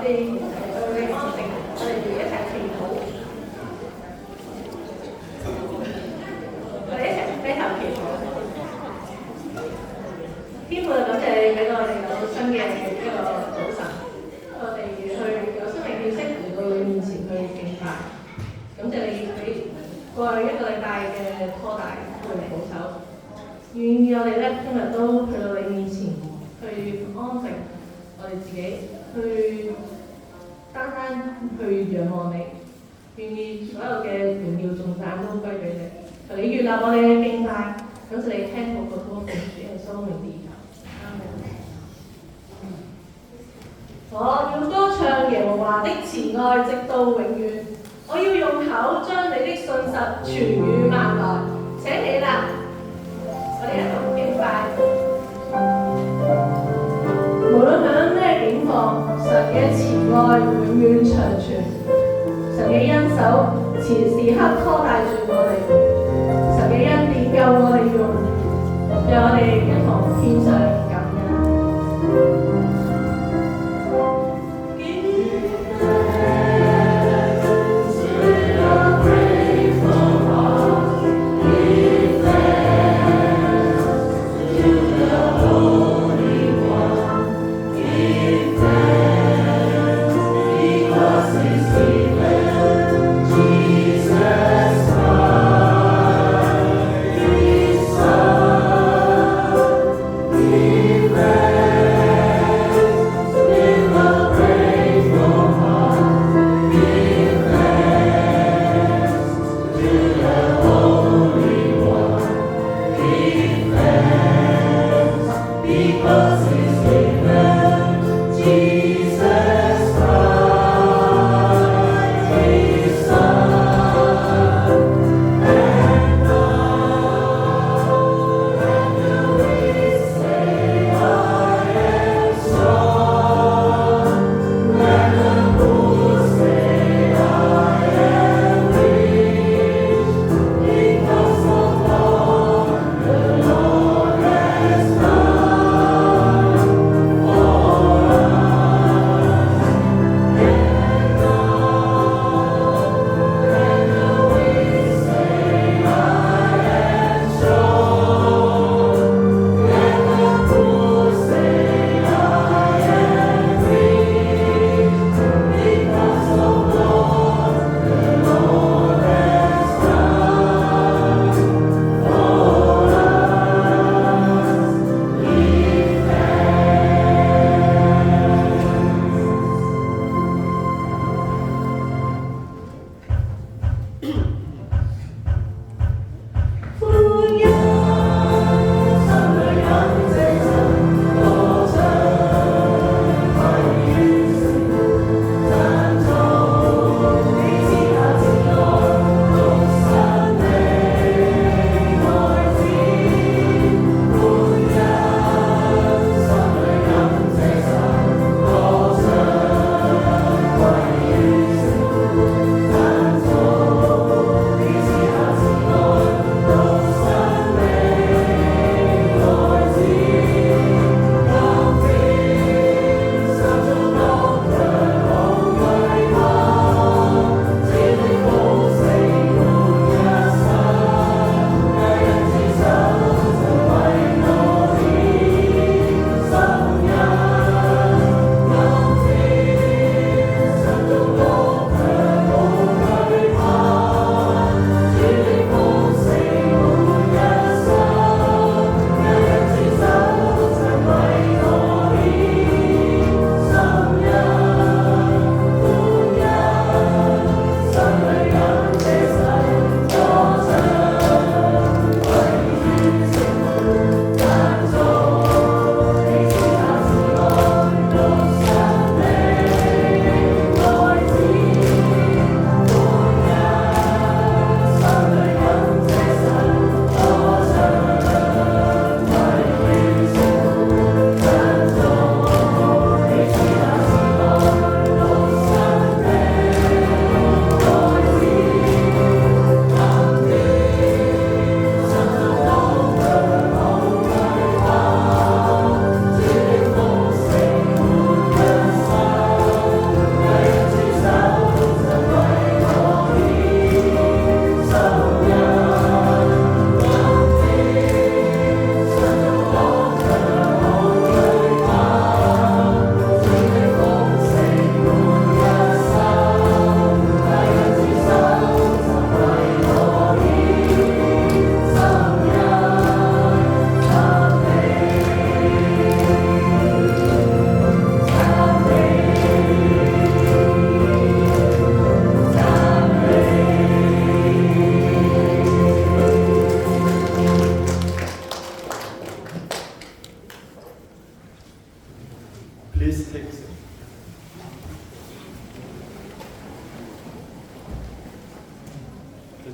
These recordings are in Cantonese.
哋一齊去安靜，我哋一齊祈禱，我哋一齊低頭祈禱。天父，感謝你俾我哋有新嘅一個早晨，我哋去有生命氣息嚟到你面前去敬拜。感謝你俾過去一個禮拜嘅拖大去保守，願意我哋咧今日都去到你面前去安靜，我哋自己去單單去仰望你，願意所有嘅榮耀頌讚都歸俾你。求你悅納我哋嘅敬拜，感謝你聽我個禱告，主耶穌名字。我要歌唱耶和華的慈愛，直到永遠。我要用口將你的信實傳與萬代。請起立，我哋一同敬拜。無論響咩境況，神嘅慈愛永遠長存。神嘅恩手時時刻拖帶住我哋。神嘅恩典夠我哋用，讓我哋一同獻上感恩。We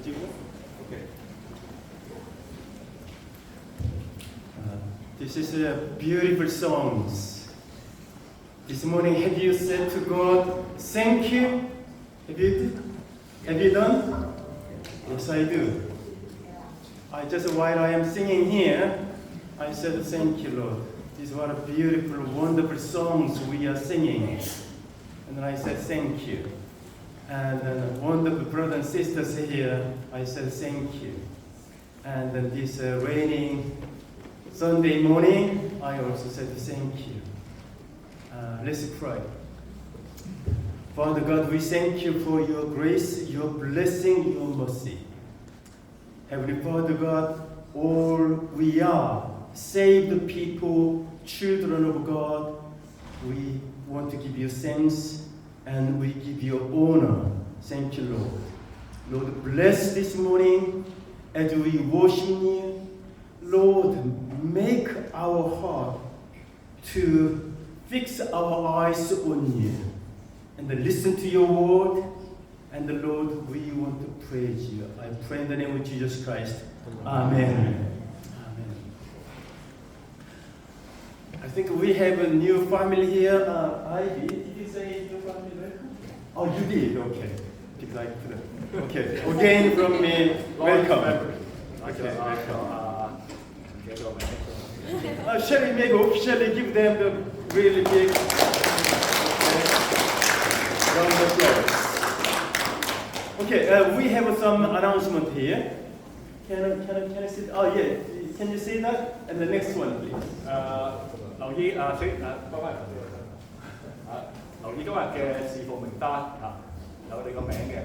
Okay. This is a beautiful songs. This morning, have you said to God, thank you? Have you done? Yes, I do. I just while I am singing here, I said, thank you, Lord. These were beautiful, wonderful songs we are singing. And then I said, thank you. And then wonderful brothers and sisters here, I said, thank you. And then this raining Sunday morning, I also said, thank you. Let's pray. Father God, we thank you for your grace, your blessing, your mercy. Heavenly Father God, all we are, saved people, children of God, we want to give you thanks and we give you honor. Thank you, Lord. Lord, bless this morning as we worship you. Lord, make our heart to fix our eyes on you and listen to your word. And the Lord, we want to praise you. I pray in the name of Jesus Christ. Amen. Amen. I think we have a new family here. Ivy, did you say new family welcome? Oh, you did? Okay. Okay. Again from me, welcome. Okay, welcome. Shall we maybe officially give them the really big round of applause? Okay, we have some announcement here. Can I see? Oh yeah, can you see that? And the next one, please. 留意留意今日嘅事奉名單有你個名嘅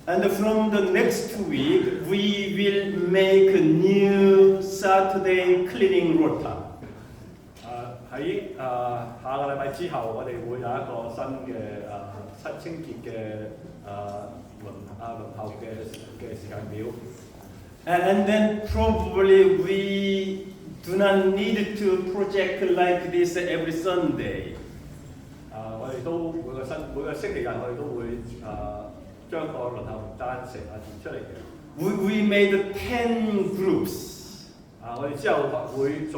And from the next week, we will make a new Saturday cleaning rota. 喺下個禮拜之後，我哋會有一個新嘅清潔嘅輪候嘅時間表。And then probably we do not need to project like this every Sunday. 我哋都每個星期日，我哋都會將個輪候名單成列出嚟嘅。We made 10 groups. 我哋之後會再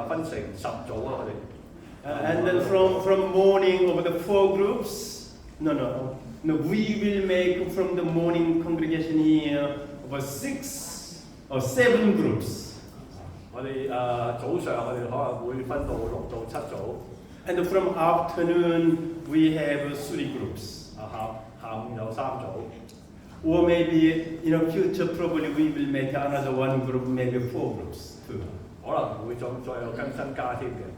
分成10組我哋。And then from morning over the 4 groups. No. We will make from the morning congregation here over 6 or 7 groups. 我哋早上我哋可能會分到6到7組。And from afternoon we have 3 groups. 下午有3組。Or maybe in the future probably we will make another 1 group, maybe 4 groups too. 可能會再有更新加添嘅。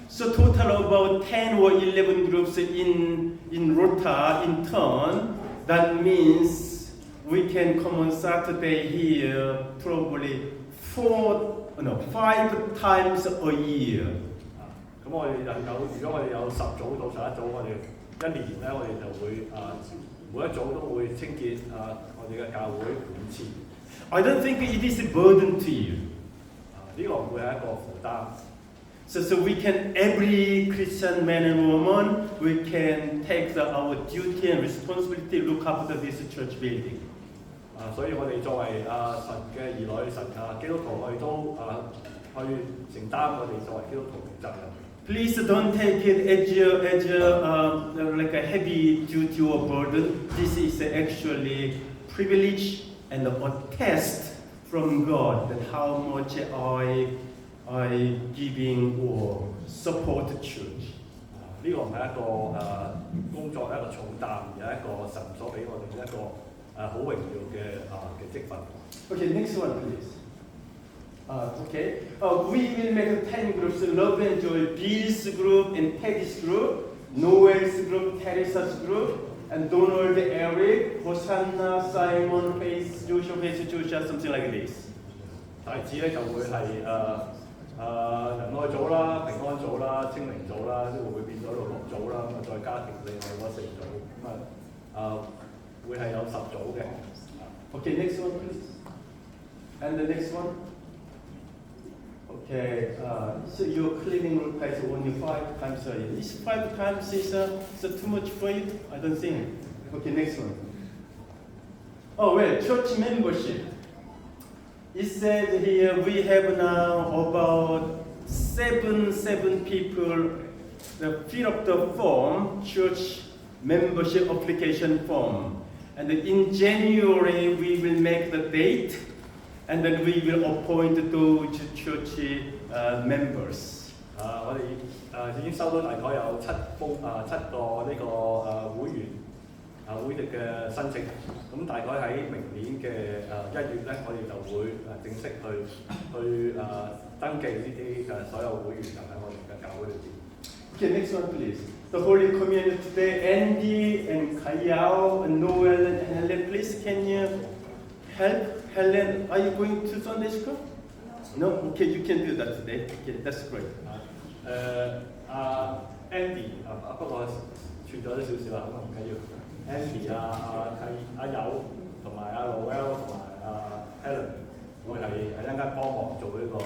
So total about 10 or 11 groups in rota in turn. That means we can come on Saturday here probably 5 times a year. 咁我哋如果我哋有10組到11組，我哋一年咧，我哋就會每一組都會清潔我哋嘅教會5次。I don't think it is a burden to you. 呢個唔會係一個負擔。So we can, every Christian man and woman, we can take our duty and responsibility to look after this church building. 所以我哋作為神嘅兒女、基督徒，我哋都去承擔我哋作為基督徒嘅責任。Please don't take it as like a heavy duty or burden. This is actually privilege and a test from God that how much I giving or support the church. 呢個唔係一個工作一個重擔，而係一個神所俾我哋一個好榮耀嘅職分。Okay, next one please. Okay, we will make 10 groups: Love and Joy, Bill's group, and Teddy's group, Noel's group, Teresa's group, and Donald, Eric, Hosanna, Simon, Faith, Joshua, something like this. 大致咧就會係仁愛組啦、平安組啦、清靈組啦，都會變咗到6組啦，咁再加條另外嗰4組，咁會係有10組嘅。Okay, next one please. And the next one. Okay, so your cleaning rota is only 5 times a year. Is 5 times is too much for you? I don't think. Okay, next one. Oh, well, church membership. It says here we have now about seven people fill up the form, church membership application form. And in January we will make the date, and then we will appoint those church members. 我哋已經收到大概有7個呢個會員會籍嘅申請，咁大概喺明年嘅1月咧，我哋就會正式去登記呢啲所有會員就喺我哋嘅教會裏邊。Okay, next one please. The Holy Communion today, Andy and Kayao and Noel and Helen, please can you help? Helen, are you going to Sunday school? No? Okay, you can do that today. Okay, that's great. Andy 不過串咗少少啦，咁唔緊要。Andy 阿友同埋阿 Noel 同埋Helen 會係一陣間幫忙做呢個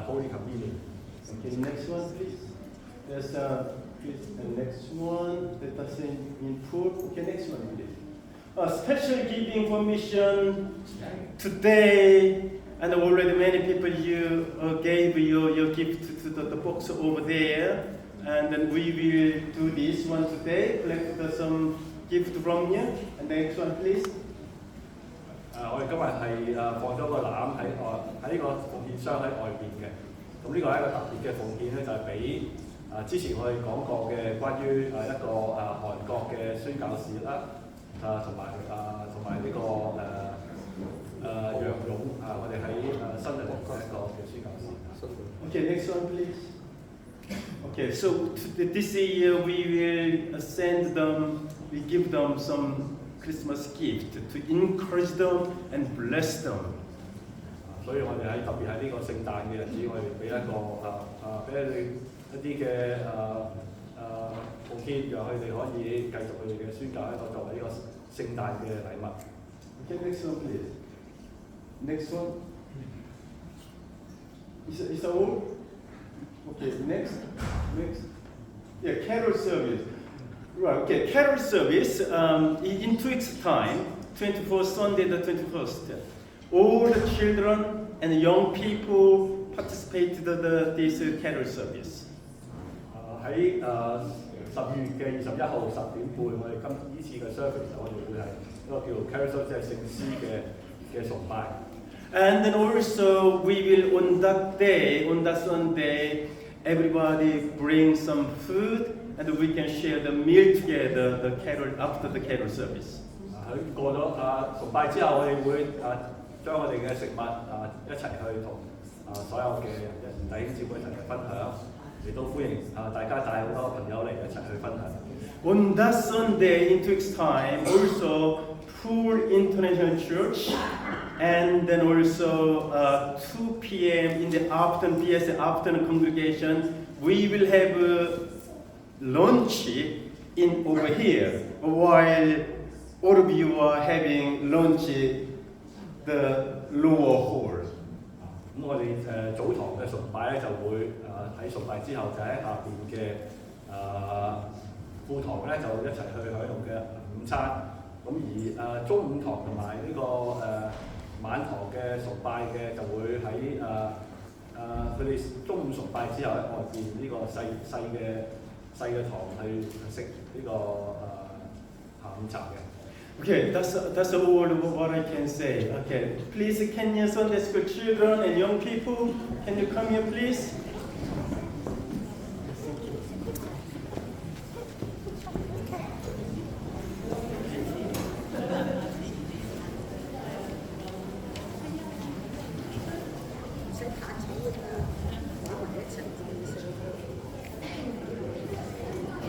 Holy Communion。Okay, next one please. There's please the next one that doesn't improve. Okay, next one please. Special giving permission today, and already many people you gave your gift to the box over there, and then we will do this one today. Collect some gift from you. And the next one, please. 我哋今日係放咗個籃喺個奉獻箱喺外邊嘅，咁呢個係一個特別嘅奉獻咧，就係俾之前我哋講過嘅關於一個韓國嘅宣教士啦，同埋呢個楊勇我哋喺新加坡一個嘅宣教士。Okay, next one, please. Okay, so this year we will send them, we give them some Christmas gift to encourage them and bless them. 所以我哋特別喺呢個聖誕嘅日子，我哋俾你一啲嘅奉獻，讓佢哋可以繼續佢哋嘅宣教，作為呢個聖誕嘅禮物。Okay, next one, please. Next one. Is that all? Okay, next. Yeah, carol service. Right, okay, carol service, in 2 weeks' time, 24th Sunday the 21st, all the children and young people participated in this carol service. 喺10月嘅21號10點半，我哋呢次嘅 service 我哋會係一個叫 carol service， 即係聖詩嘅崇拜。And then also we will on that Sunday, everybody bring some food. And we can share the meal together, the carol after the carol service. 喺過咗崇拜之後，我哋會將我哋嘅食物一齊去同所有嘅弟兄姊妹一齊去分享，亦都歡迎大家帶好多朋友嚟一齊去分享。On that Sunday, in 2 weeks' time, also Pool International Church, and then also 2 p.m. in the afternoon, BS afternoon congregation, we will have lunch in over here, while all of you are having lunch the lower hall. 咁我哋早堂嘅崇拜咧就會喺崇拜之後就喺下邊嘅副堂咧就一齊去享用嘅午餐。咁而中午堂同埋呢個晚堂嘅崇拜嘅就會喺佢哋中午崇拜之後喺外邊呢個細嘅堂去食呢個下午茶嘅。Okay, that's all what I can say. Okay, please, can you Sunday school children and young people, can you come here, please?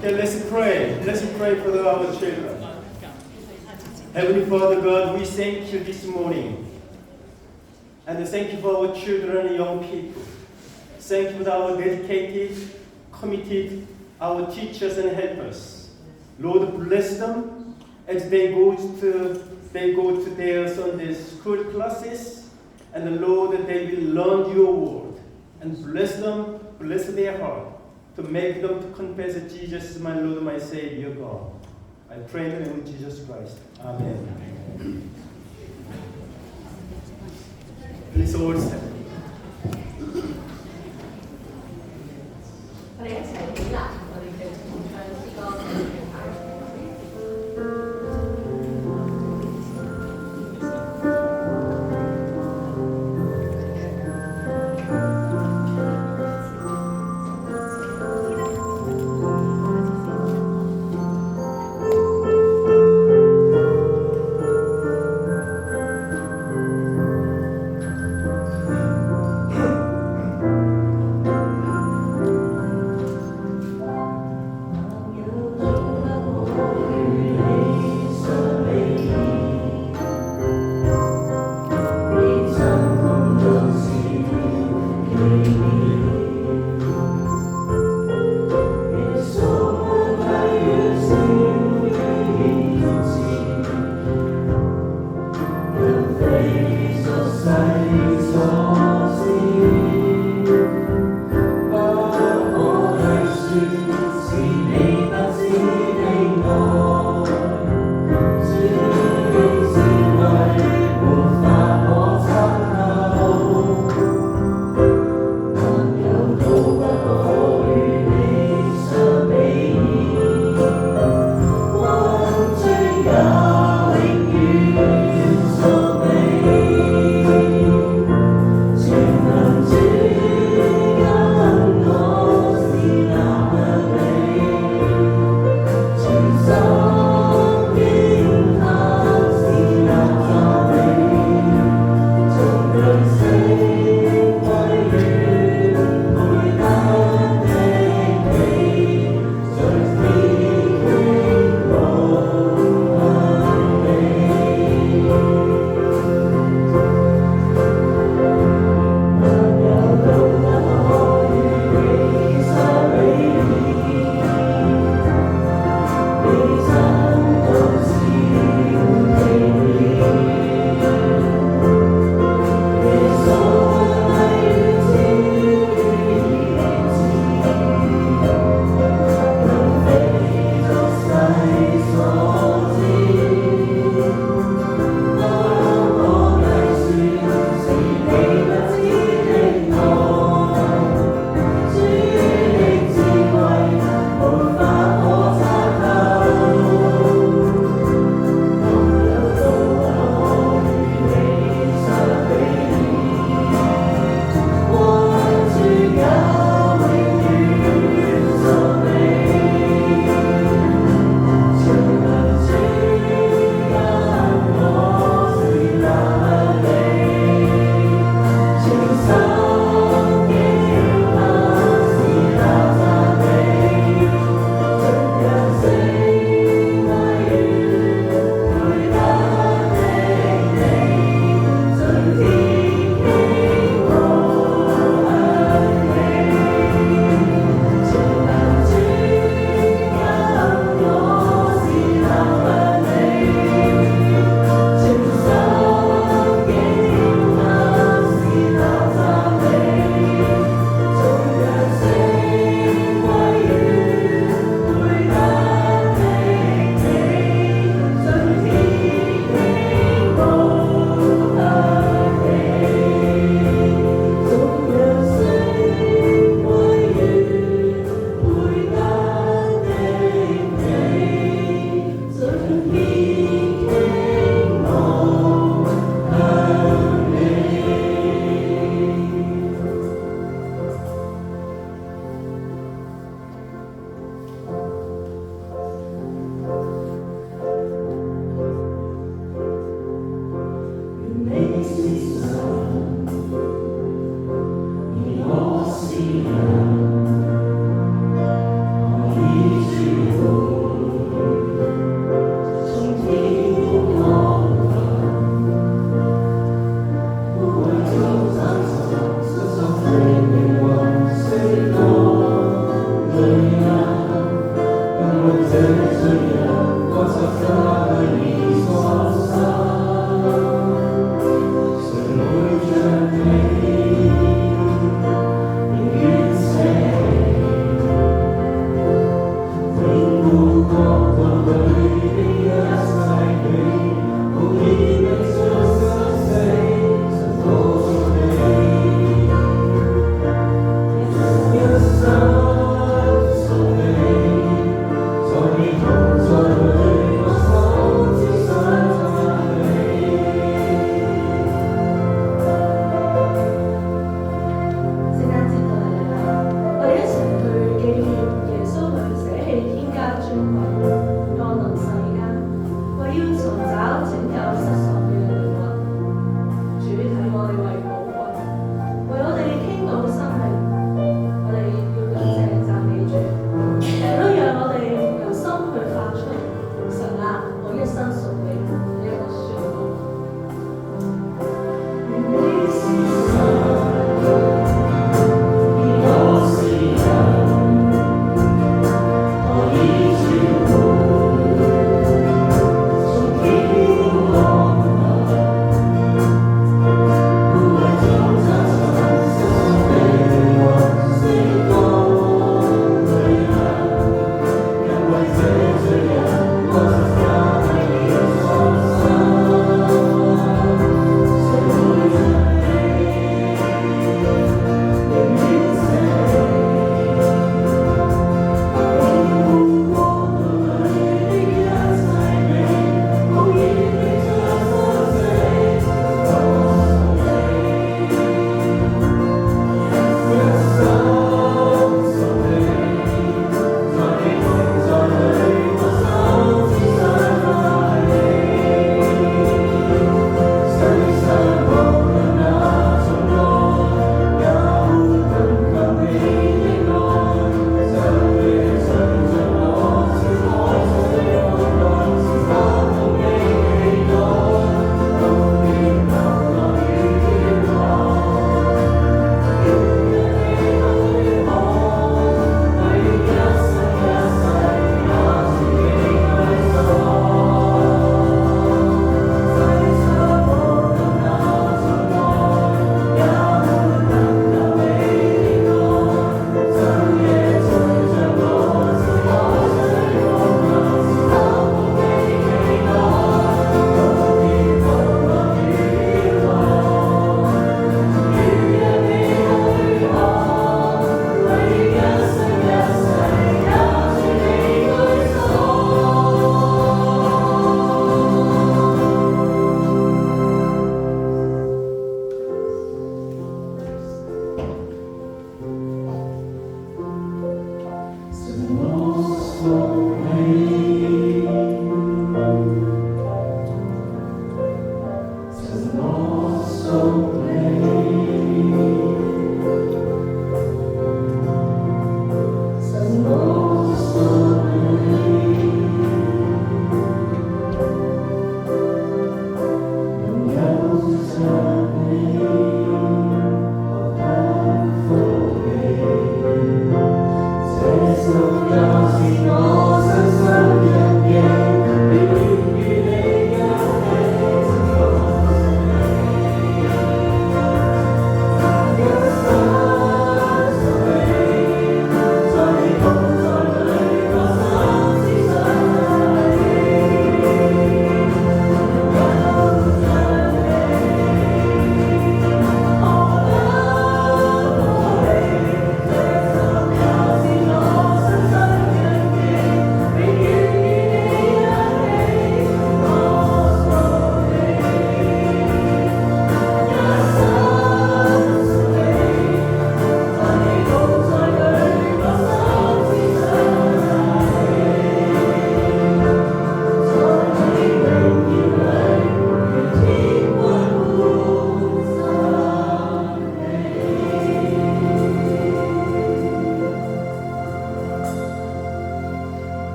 Okay, let's pray. Let's pray for our children. Heavenly Father God, we thank you this morning. And thank you for our children and young people. Thank you for our dedicated, committed, our teachers and helpers. Lord, bless them as they go to their Sunday school classes. And Lord, they will learn your word. And bless them, bless their heart, to make them to confess that Jesus is my Lord, my Savior, God. I pray in the name of Jesus Christ. Amen. Please all stand. 我哋一齊起立，我哋嘅同唱詩歌敬拜。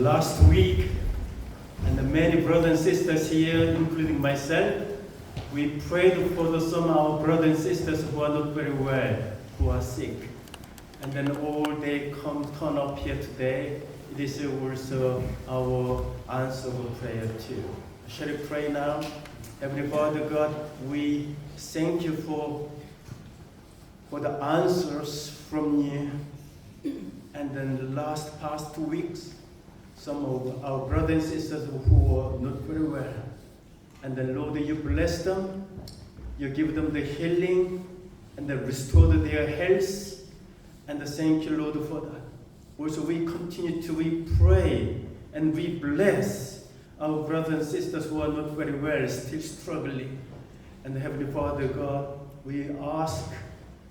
last week, and the many brothers and sisters here, including myself, we prayed for some of our brothers and sisters who are not very well, who are sick. And then all they turn up here today. It is also our answer of prayer too. Shall we pray now? Heavenly Father God, we thank you for the answers from you. And then the past 2 weeks, some of our brothers and sisters who are not very well. And then Lord, you bless them, you give them the healing, and then restore their health. And thank you, Lord, for that. Also, we continue to pray and we bless our brothers and sisters who are not very well, still struggling. And Heavenly Father God, we ask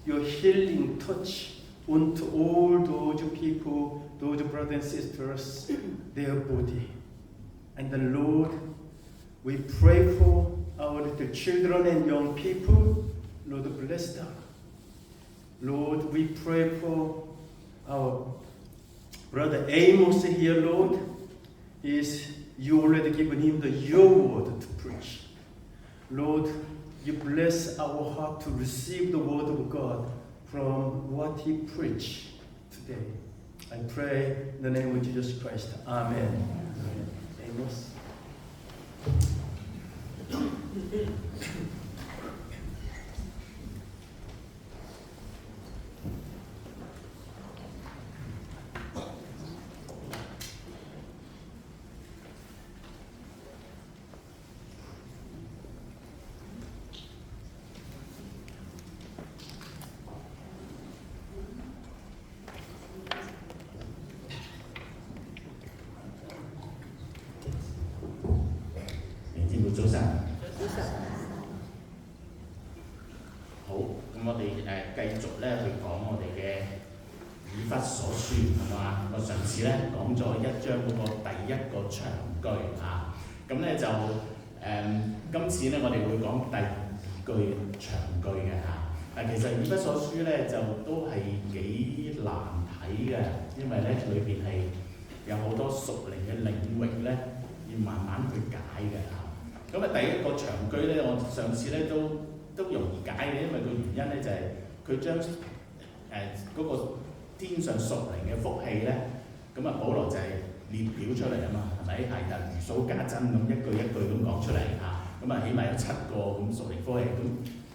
your healing touch onto all those people, those brothers and sisters, their body. And then, Lord, we pray for our little children and young people. Lord, bless them. Lord, we pray for our brother Amos here, Lord. You already given him your word to preach. Lord, you bless our heart to receive the word of God from what he preached today. I pray in the name of Jesus Christ. Amen. Amos.早晨。好，咁我哋繼續咧去講我哋嘅以弗所書，係嘛？我上次咧講咗1章嗰個第一個長句啊，咁咧就今次咧我哋會講第2句長句嘅嚇。其實以弗所書咧就都係幾難睇嘅，因為咧裏邊係有好多屬靈嘅領域咧，要慢慢去解嘅嚇。咁第一個長句咧，我上次咧都容易解嘅，因為個原因咧就係佢將嗰個天上屬靈嘅福氣咧，咁保羅就係列表出嚟啊嘛，係咪？係如數家珍咁一句一句咁講出嚟嚇，咁起碼有7個咁屬靈福氣，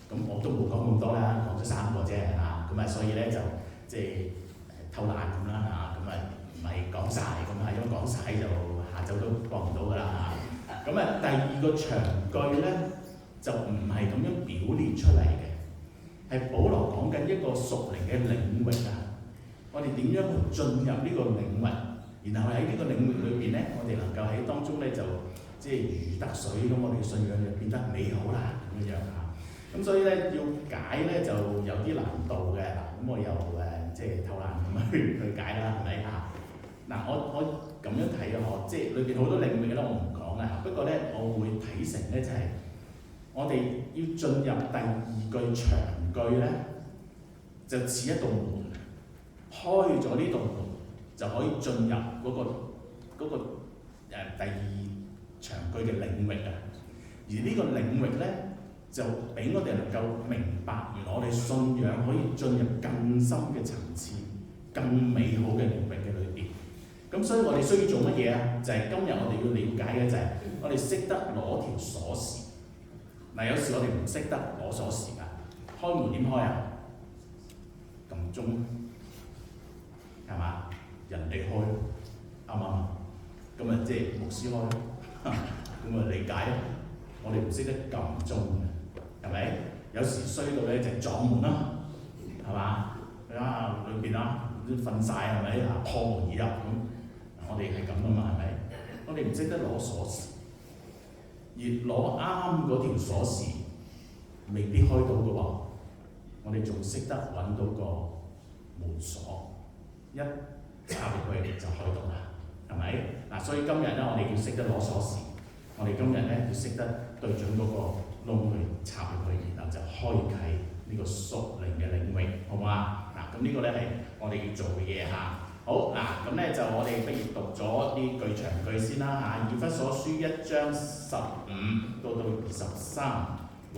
咁我都冇講咁多啦，講咗3個啫嚇，咁所以咧就即係偷懶咁啦嚇，咁唔係講晒咁因為講晒就下晝都講唔到噶啦嚇。咁第2個長句咧就唔係咁樣表列出嚟嘅，係保羅講緊一個屬靈嘅領域啊。我哋點樣去進入呢個領域，然後喺呢個領域裏邊咧，我哋能夠喺當中咧就即係如魚得水，咁我哋嘅信仰就變得美好啦咁樣嚇。咁所以咧要解咧就有啲難度嘅嗱，咁我又即係偷懶咁去解啦，係咪嚇？嗱，我咁樣睇啊，即係裏邊好多領域咧，我唔講啊。不過咧，我會睇成咧就係我哋要進入第2句長句咧，就似一道門，開咗呢道門就可以進入嗰個第2長句嘅領域啊。而呢個領域咧，就俾我哋能夠明白，原來我哋信仰可以進入更深嘅層次、更美好嘅領域嘅裏邊。咁所以我哋需要做乜嘢啊？就係今日我哋要了解嘅就係我哋識得攞條鎖匙。嗱，有時我哋唔識得攞鎖匙㗎，開門點開啊？撳鐘係嘛？人哋開，啱唔啱？咁即係牧師開，咁理解咯。我哋唔識得撳鐘嘅，係咪？有時衰到咧就撞門啦，係嘛？裏邊都瞓晒係咪？破門而入咁。我哋係咁噶嘛，係咪？我哋唔識得攞鎖匙，而攞啱嗰條鎖匙未必開到嘅喎。我哋仲識得揾到個門鎖，一插入去就開到啦，係咪？嗱，所以今日咧，我哋要識得攞鎖匙，我哋今日咧要識得對準嗰個窿去插入去，然後就開啟呢個屬靈嘅領域，好唔好啊？嗱，咁呢個咧係我哋要做嘅嘢嚇。好嗱，咁咧就我哋不如讀咗啲句長句先啦嚇。以弗所書1章15到23，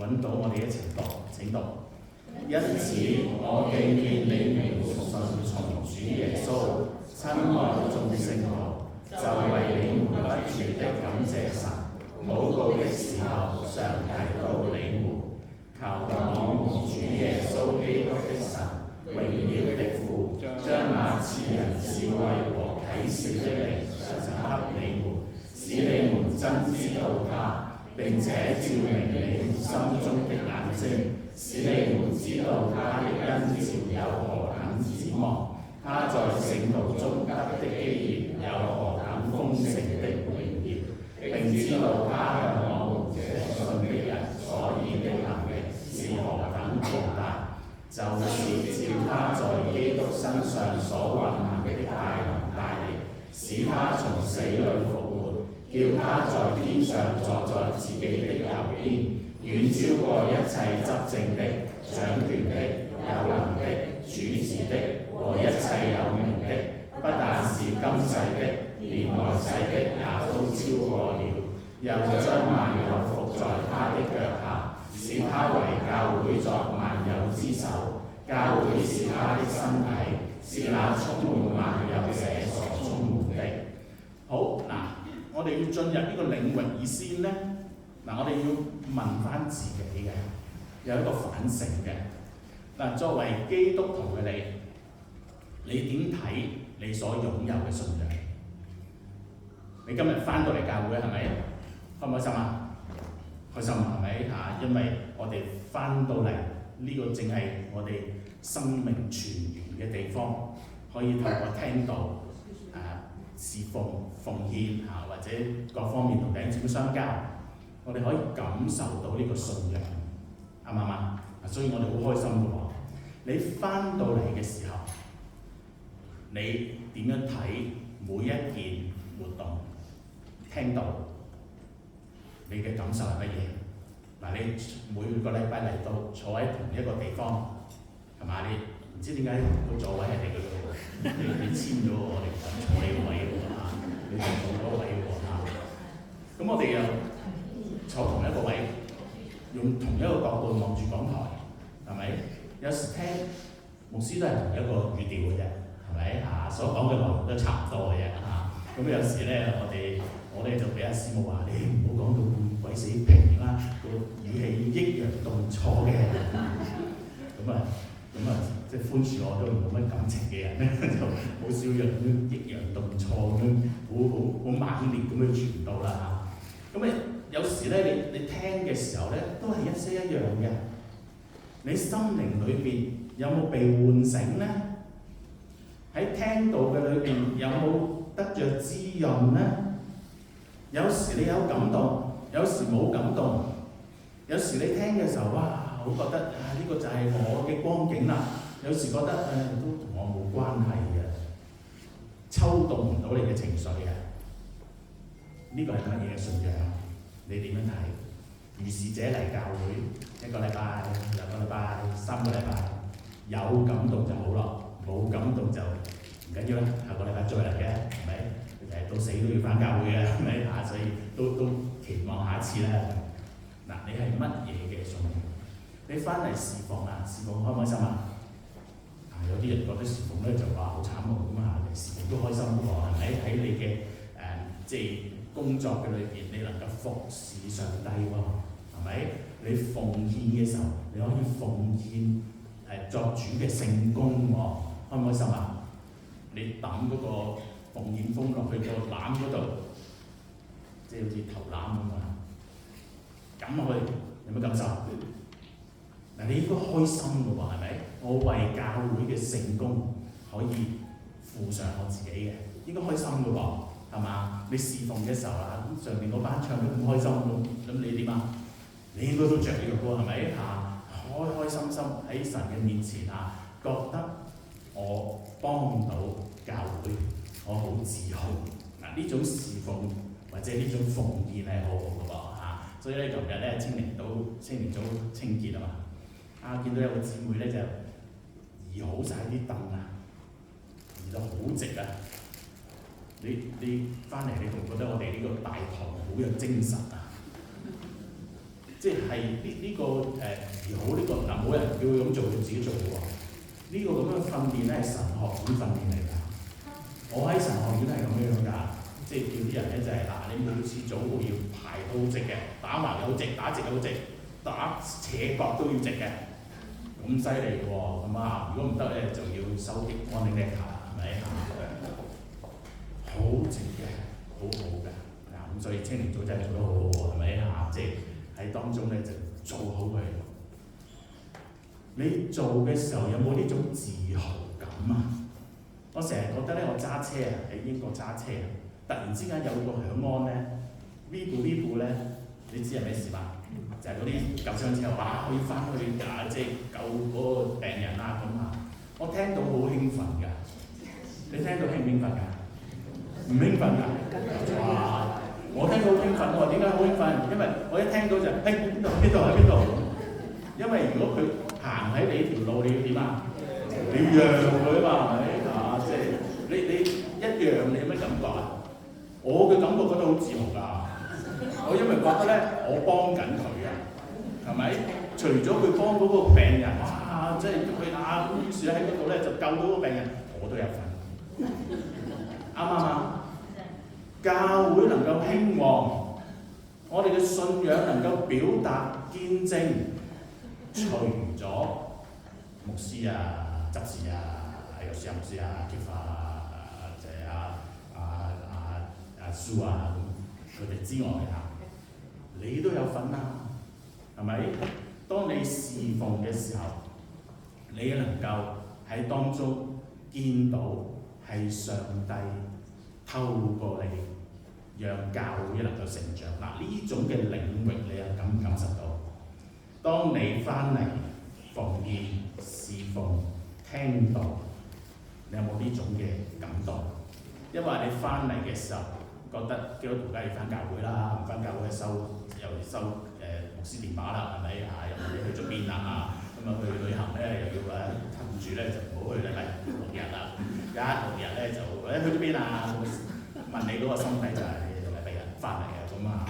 揾到我哋一齊讀，請讀。因此，我既見你們順從主耶穌，親愛眾聖徒，就為你們不住的感謝神。禱告的時候，常提到你們，求我們主耶穌基督的神，榮耀的父，將那賜人智慧和啟示的靈賞給你們，使你們真知道他，並且照明你們心中的眼睛，使你們知道他的恩召有何等指望，他在聖徒中得的基業有何等豐盛的榮耀，並知道他向我們這信的人所演的能力是何等浩大，就是照他在基督身上所運行的大能大力，使他從死裏復活，叫他在天上坐在自己的右邊，遠超過一切執政的、掌權的、有能的、主治的和一切有名的，不但是今世的，連來世的也都超過了。又將萬有伏在他的腳下，使他為教會作萬有之首。教會是他的身體，是那充滿萬有者所充滿的。好嗱，我哋要進入呢個領域以先呢，嗱，我哋要問翻自己嘅，有一個反省嘅。嗱，作為基督徒嘅你點睇你所擁有嘅信仰？你今日翻到嚟教會係咪？開唔開心啊？開心係咪嚇？因為我哋翻到嚟呢個正係我哋生命泉源嘅地方，可以透過聽道侍奉獻或者各方面同弟兄姊妹相交，我哋可以感受到呢個信仰，啱唔啱啊？所以我哋好開心嘅喎。你翻到嚟嘅時候，你點樣睇每一件活動？聽到你嘅感受係乜嘢？嗱，你每個禮拜嚟到坐喺同一個地方，係嘛？你唔知點解個座位係你嘅喎，你簽咗我哋坐呢個位喎嚇，你就坐嗰個位喎嚇。咁我哋又坐同一個位，用同一個角度望住講台，係咪？有時聽牧師都係同一個語調嘅啫，係咪嚇？所講嘅內容都差唔多嘅啫嚇。咁有時咧，我哋就俾阿師母話：你唔好講到咁鬼死平啦，個語氣要抑揚頓挫嘅。咁啊，即係寬恕我都冇乜感情嘅人咧，就好少用抑揚頓挫咁樣，好猛烈咁樣傳道啦嚇。咁有時咧，你聽嘅時候咧，都係一式一樣嘅。你心靈裏邊有冇被喚醒咧？喺聽道嘅裏邊有冇得着滋潤咧？有時你有感動，有時冇感動。有時你聽嘅時候，哇，好覺得呢個就係我嘅光景啦。有時覺得都同我冇關係嘅，抽動唔到你嘅情緒嘅。呢個係乜嘢嘅信仰？你點樣睇？如是者嚟教會1個禮拜、2個禮拜、3個禮拜，有感動就好咯，冇感動就唔緊要啦。下個禮拜再嚟嘅，係咪？到死都要返教會嘅，係咪嚇？所以都期望下一次啦。嗱，你係乜嘢嘅信仰？你翻嚟侍奉啊，侍奉開唔開心啊？有啲人覺得侍奉咧就話好慘喎，咁啊，侍奉都開心喎，係咪？喺你嘅即係工作嘅裏邊，你能夠服侍上帝喎，係咪？你奉獻嘅時候，你可以奉獻作主嘅聖工喎，開唔開心啊？你抌嗰個奉獻風落去個籃嗰度，即係好似投籃咁啊！抌落去有乜感受？嗱，你應該開心嘅喎，係咪？我為教會嘅聖工可以付上我自己嘅，應該開心嘅喎，係嘛？你侍奉嘅時候啦，咁上邊嗰班唱得咁開心，咁你點啊？你應該都着呢個歌，係咪嚇？開開心心喺神嘅面前嚇，覺得我幫到教會，我好自豪。嗱，呢種侍奉或者呢種奉獻係好好嘅喎嚇。所以咧，琴日咧青年組清潔啊嘛，見到有個姊妹咧就移好晒啲凳啊，就好直啊！你翻嚟，你仲覺得我哋呢個大堂好有精神啊！即係呢個而好呢個嗱，冇人叫佢咁做，佢自己做嘅喎。呢個咁樣嘅訓練咧係神學院訓練嚟㗎。我喺神學院係咁樣㗎，即係叫啲人咧就係嗱，你每次組會要排到好直嘅，打橫又好直，打直又好直，打斜角都要直嘅，咁犀利喎！咁啊，如果唔得咧就要收啲 warning letter 啦，係咪？好直嘅，好好嘅，咁所以青年組真係做得好好喎，係咪啊？即係喺當中咧就做好佢。你做嘅時候有冇呢種自豪感啊？我成日覺得咧，我揸車啊，喺英國揸車啊，突然之間有個響安咧 ，V 部咧，你知係咩事嘛？就係嗰啲救傷車，哇！可以翻去即係救嗰個病人啊咁啊！我聽到好興奮㗎，你聽到興唔興奮㗎？唔興奮㗎？哇！我聽到好興奮，我話點解好興奮？因為我一聽到就邊度喺邊度？因為如果佢行喺你條路，你要點啊？你要讓佢嘛，係咪啊？即係你一讓，你有咩感覺啊？我嘅感覺覺得好自豪㗎。我因為覺得咧，我幫緊佢啊，係咪？除咗佢幫嗰個病人，哇！即係佢啊，於是喺嗰度咧就救到個病人，我都有份。啱唔啱啊？教會能夠興旺，我哋嘅信仰能夠表達見證，除咗牧師啊、執事啊、有時牧師啊、結法啊、就係蘇啊佢哋之外啊，你都有份啦，係咪？當你侍奉嘅時候，你能夠喺當中見到係上帝透過你，讓教會能夠成長。嗱，呢種嘅領域你又感唔感受到？當你翻嚟奉獻、侍奉、聽到，你有冇呢種嘅感動？因為你翻嚟嘅時候，覺得基督徒梗係要翻教會啦，唔翻教會又收牧師電話啦，係咪啊？又問你去咗邊啊？咁啊去旅行咧又要氹住咧就唔好去禮拜6日啦，6日咧就去咗邊啊？問你嗰個心底就係禮拜日翻嚟啊咁啊！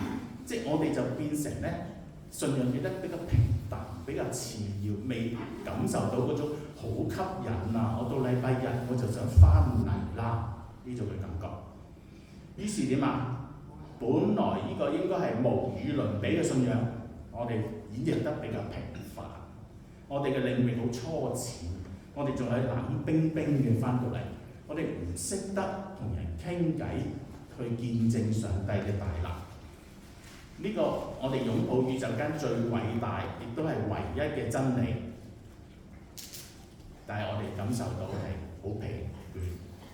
即係我哋就變成咧信仰變得比較平淡，比較次要，未感受到嗰種好吸引啊！我到禮拜日我就想翻嚟啦，呢種嘅感覺。於是點啊？本來呢個應該係無與倫比嘅信仰，我哋演繹得比較平凡，我哋嘅領域好初淺，我哋仲係冷冰冰嘅翻到嚟，我哋唔識得同人傾偈，去見證上帝嘅大能。呢個我哋擁抱宇宙間最偉大，亦都係唯一嘅真理。但係我哋感受到係好疲倦，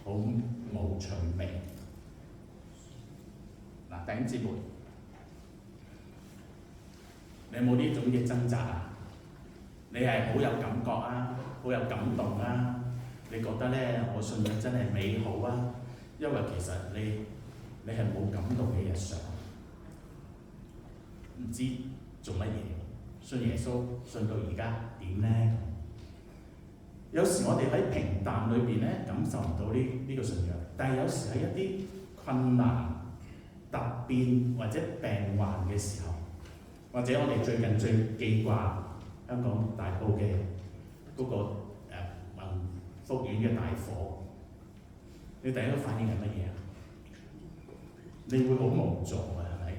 好無趣味。嗱，弟兄姊妹，你有冇呢種嘅掙扎啊？你係好有感覺啊，好有感動啊？你覺得咧，我信仰真係美好啊？因為其實你係冇感動嘅日常，唔知做乜嘢，信耶穌信到而家點咧？有時我哋喺平淡裏邊咧感受唔到呢個信仰，但係有時喺一啲困難、突變或者病患嘅時候，或者我哋最近最記掛香港大埔嘅嗰個宏福苑嘅大火，你第一個反應係乜嘢啊？你會好無助嘅，係咪？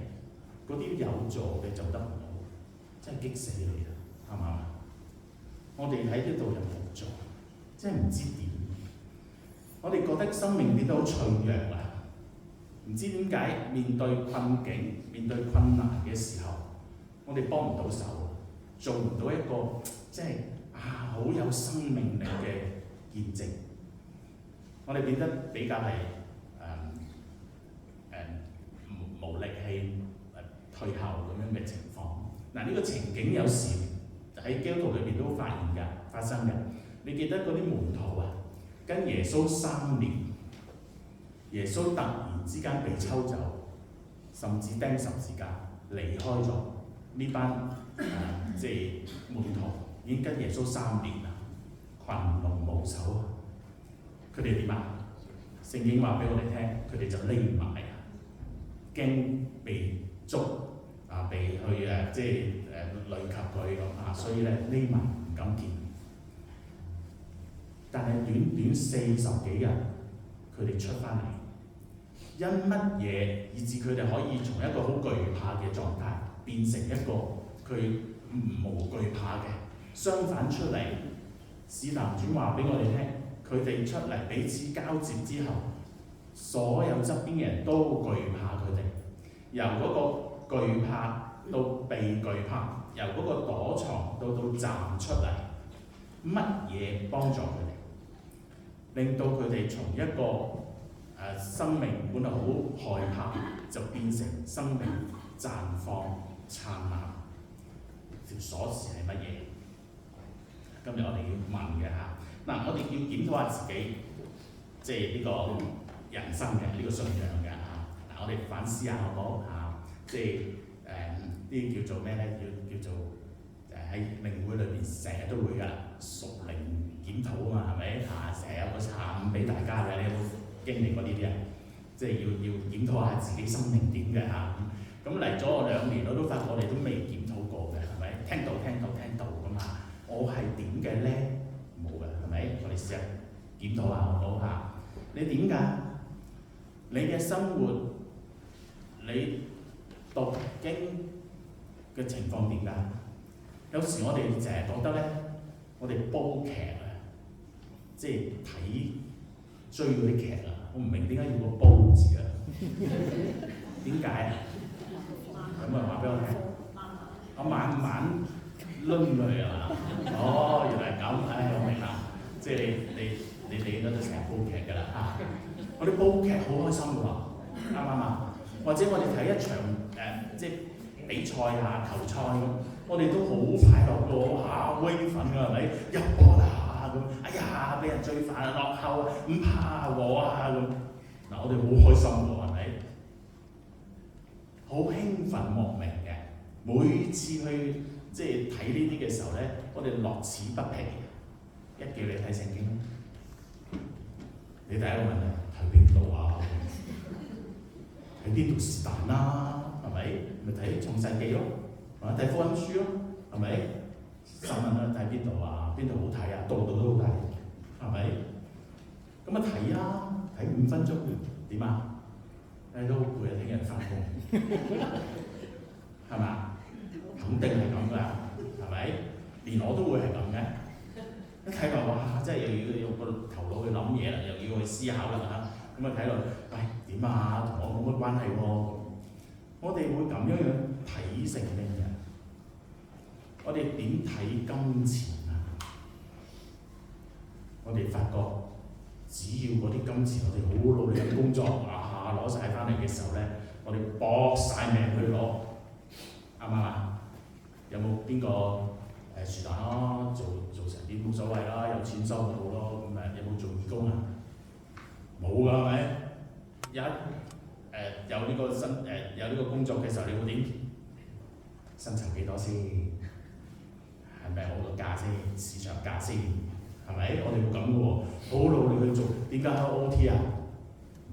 嗰啲有助嘅做得唔好，真係激死你啦，係嘛？我哋喺呢度又無助，真係唔知點。我哋覺得生命變得好脆弱啊！唔知點解面對困境、面對困難嘅時候，我哋幫唔到手，做唔到一個即係好有生命力嘅見證。我哋變得比較係無力氣退後咁樣嘅情況。嗱，呢個情景有時喺基督徒裏邊都發生嘅。你記得嗰啲門徒啊，跟耶穌3年，耶穌突然之間被抽走，甚至釘十字架離開咗呢班即係門徒，已經跟耶穌3年啦，群龍無首啊！佢哋點啊？聖經話俾我哋聽，佢哋就匿埋啊，驚被捉啊，被去即係累及佢咁啊，所以咧匿埋唔敢見。但係短短40幾日，佢哋出翻嚟，因乜嘢以致佢哋可以從一個好懼怕嘅狀態變成一個佢無懼怕嘅？相反出嚟，使徒傳話俾我哋聽，佢哋出嚟彼此交接之後，所有側邊嘅人都懼怕佢哋，由嗰個懼怕到被懼怕，由嗰個躲藏到站出嚟，乜嘢幫助佢哋？令到佢哋從一個生命本來好害怕，就變成生命綻放燦爛。條鎖匙係乜嘢？今日我哋要問嘅嚇。嗱，我哋要檢討下自己，即係呢個人生嘅呢個信仰嘅嚇。嗱，我哋反思下好唔好嚇？即係啲叫做咩咧？叫做喺靈會裏邊成日都會㗎，屬靈檢討啊嘛，係咪嚇？成日有個下午俾大家嘅，你有冇經歷過呢啲啊？即係要檢討下自己生命點嘅嚇。咁嚟咗我2年，我都發覺我哋都未檢討過嘅，係咪？聽到咁啊！我係點嘅咧？冇嘅，係咪？我哋試下檢討下好唔好嚇？你點㗎？你嘅生活，你讀經嘅情況點㗎？有時我哋成日覺得咧，我哋煲劇啊，即係追嗰啲劇啊，我唔明點解要個煲字啊？點解啊？咁啊話俾我聽，我晚晚攆佢啊嘛。哦，原來係咁，我明啦。即係你哋應該都成日煲劇㗎啦嚇。我哋煲劇好開心㗎喎，啱唔啱啊？或者我哋睇一場即係比賽啊、球賽咁，我哋都好快樂㗎喎，興奮㗎係咪？入波啦咁，哎呀俾人追反落後啊，唔怕我啊咁。嗱，我哋好開心㗎係咪？好興奮莫名嘅，每次去即係睇呢啲嘅時候咧，我哋樂此不疲。一叫你睇聖經，你第一個問題睇邊度啊？喺邊度是但啦，係咪？咪睇創世記咯，或者睇福音書咯，係咪？新聞啦，睇邊度啊？邊度好睇啊？度度都好睇，係咪？咁啊睇啦，睇5分鐘點啊？都好攰啊！聽日翻工，係嘛？肯定係咁㗎，係咪？連我都會係咁嘅。一睇落哇，真係又要用個頭腦去諗嘢啦，又要去思考啦嚇。咁啊睇落，喂點啊？同我冇乜關係喎。我哋會咁樣睇聖經嘅。我哋點睇金錢啊？我哋發覺，只要嗰啲金錢，我哋好努力嘅工作啊，攞晒翻嚟嘅時候咧，我哋搏晒命去攞，啱唔啱啊？有冇邊個是但咯？做成啲冇所謂啦，有錢收就好咯。咁有冇做義工啊？冇㗎係咪？有呢個有呢個工作嘅時候，你會點？薪酬幾多先？係咪好個價先？市場價先？係咪？我哋會咁嘅喎，好努力去做。點解開 OT 啊？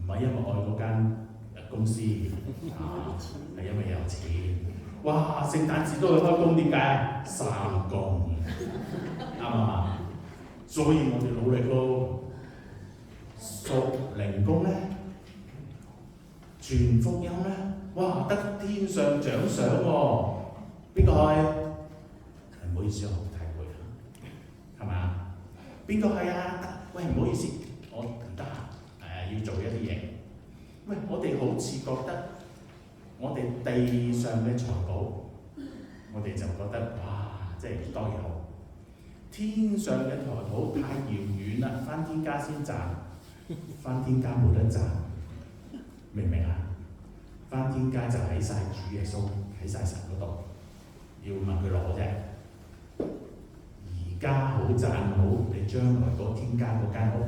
唔係因為愛嗰間公司係因為有錢。哇！聖誕節都去開工，點解啊？3工，啱唔啱？所以我哋努力咯。屬靈工咧，傳福音咧，哇！得天上獎賞喎。邊個係？唔好意思，我太攰啦，係咪？邊個係啊？喂，唔好意思，我唔得閒，要做一啲嘢。喂，我哋好似覺得我哋地上嘅財寶，我哋就覺得哇，即係越多越好。天上嘅財寶太遙遠啦，返天家先賺，返天家冇得賺，明唔明啊？返天家就喺晒主耶穌，喺晒神嗰度，要問佢攞啫。而家好賺好，你將來嗰天家嗰間屋；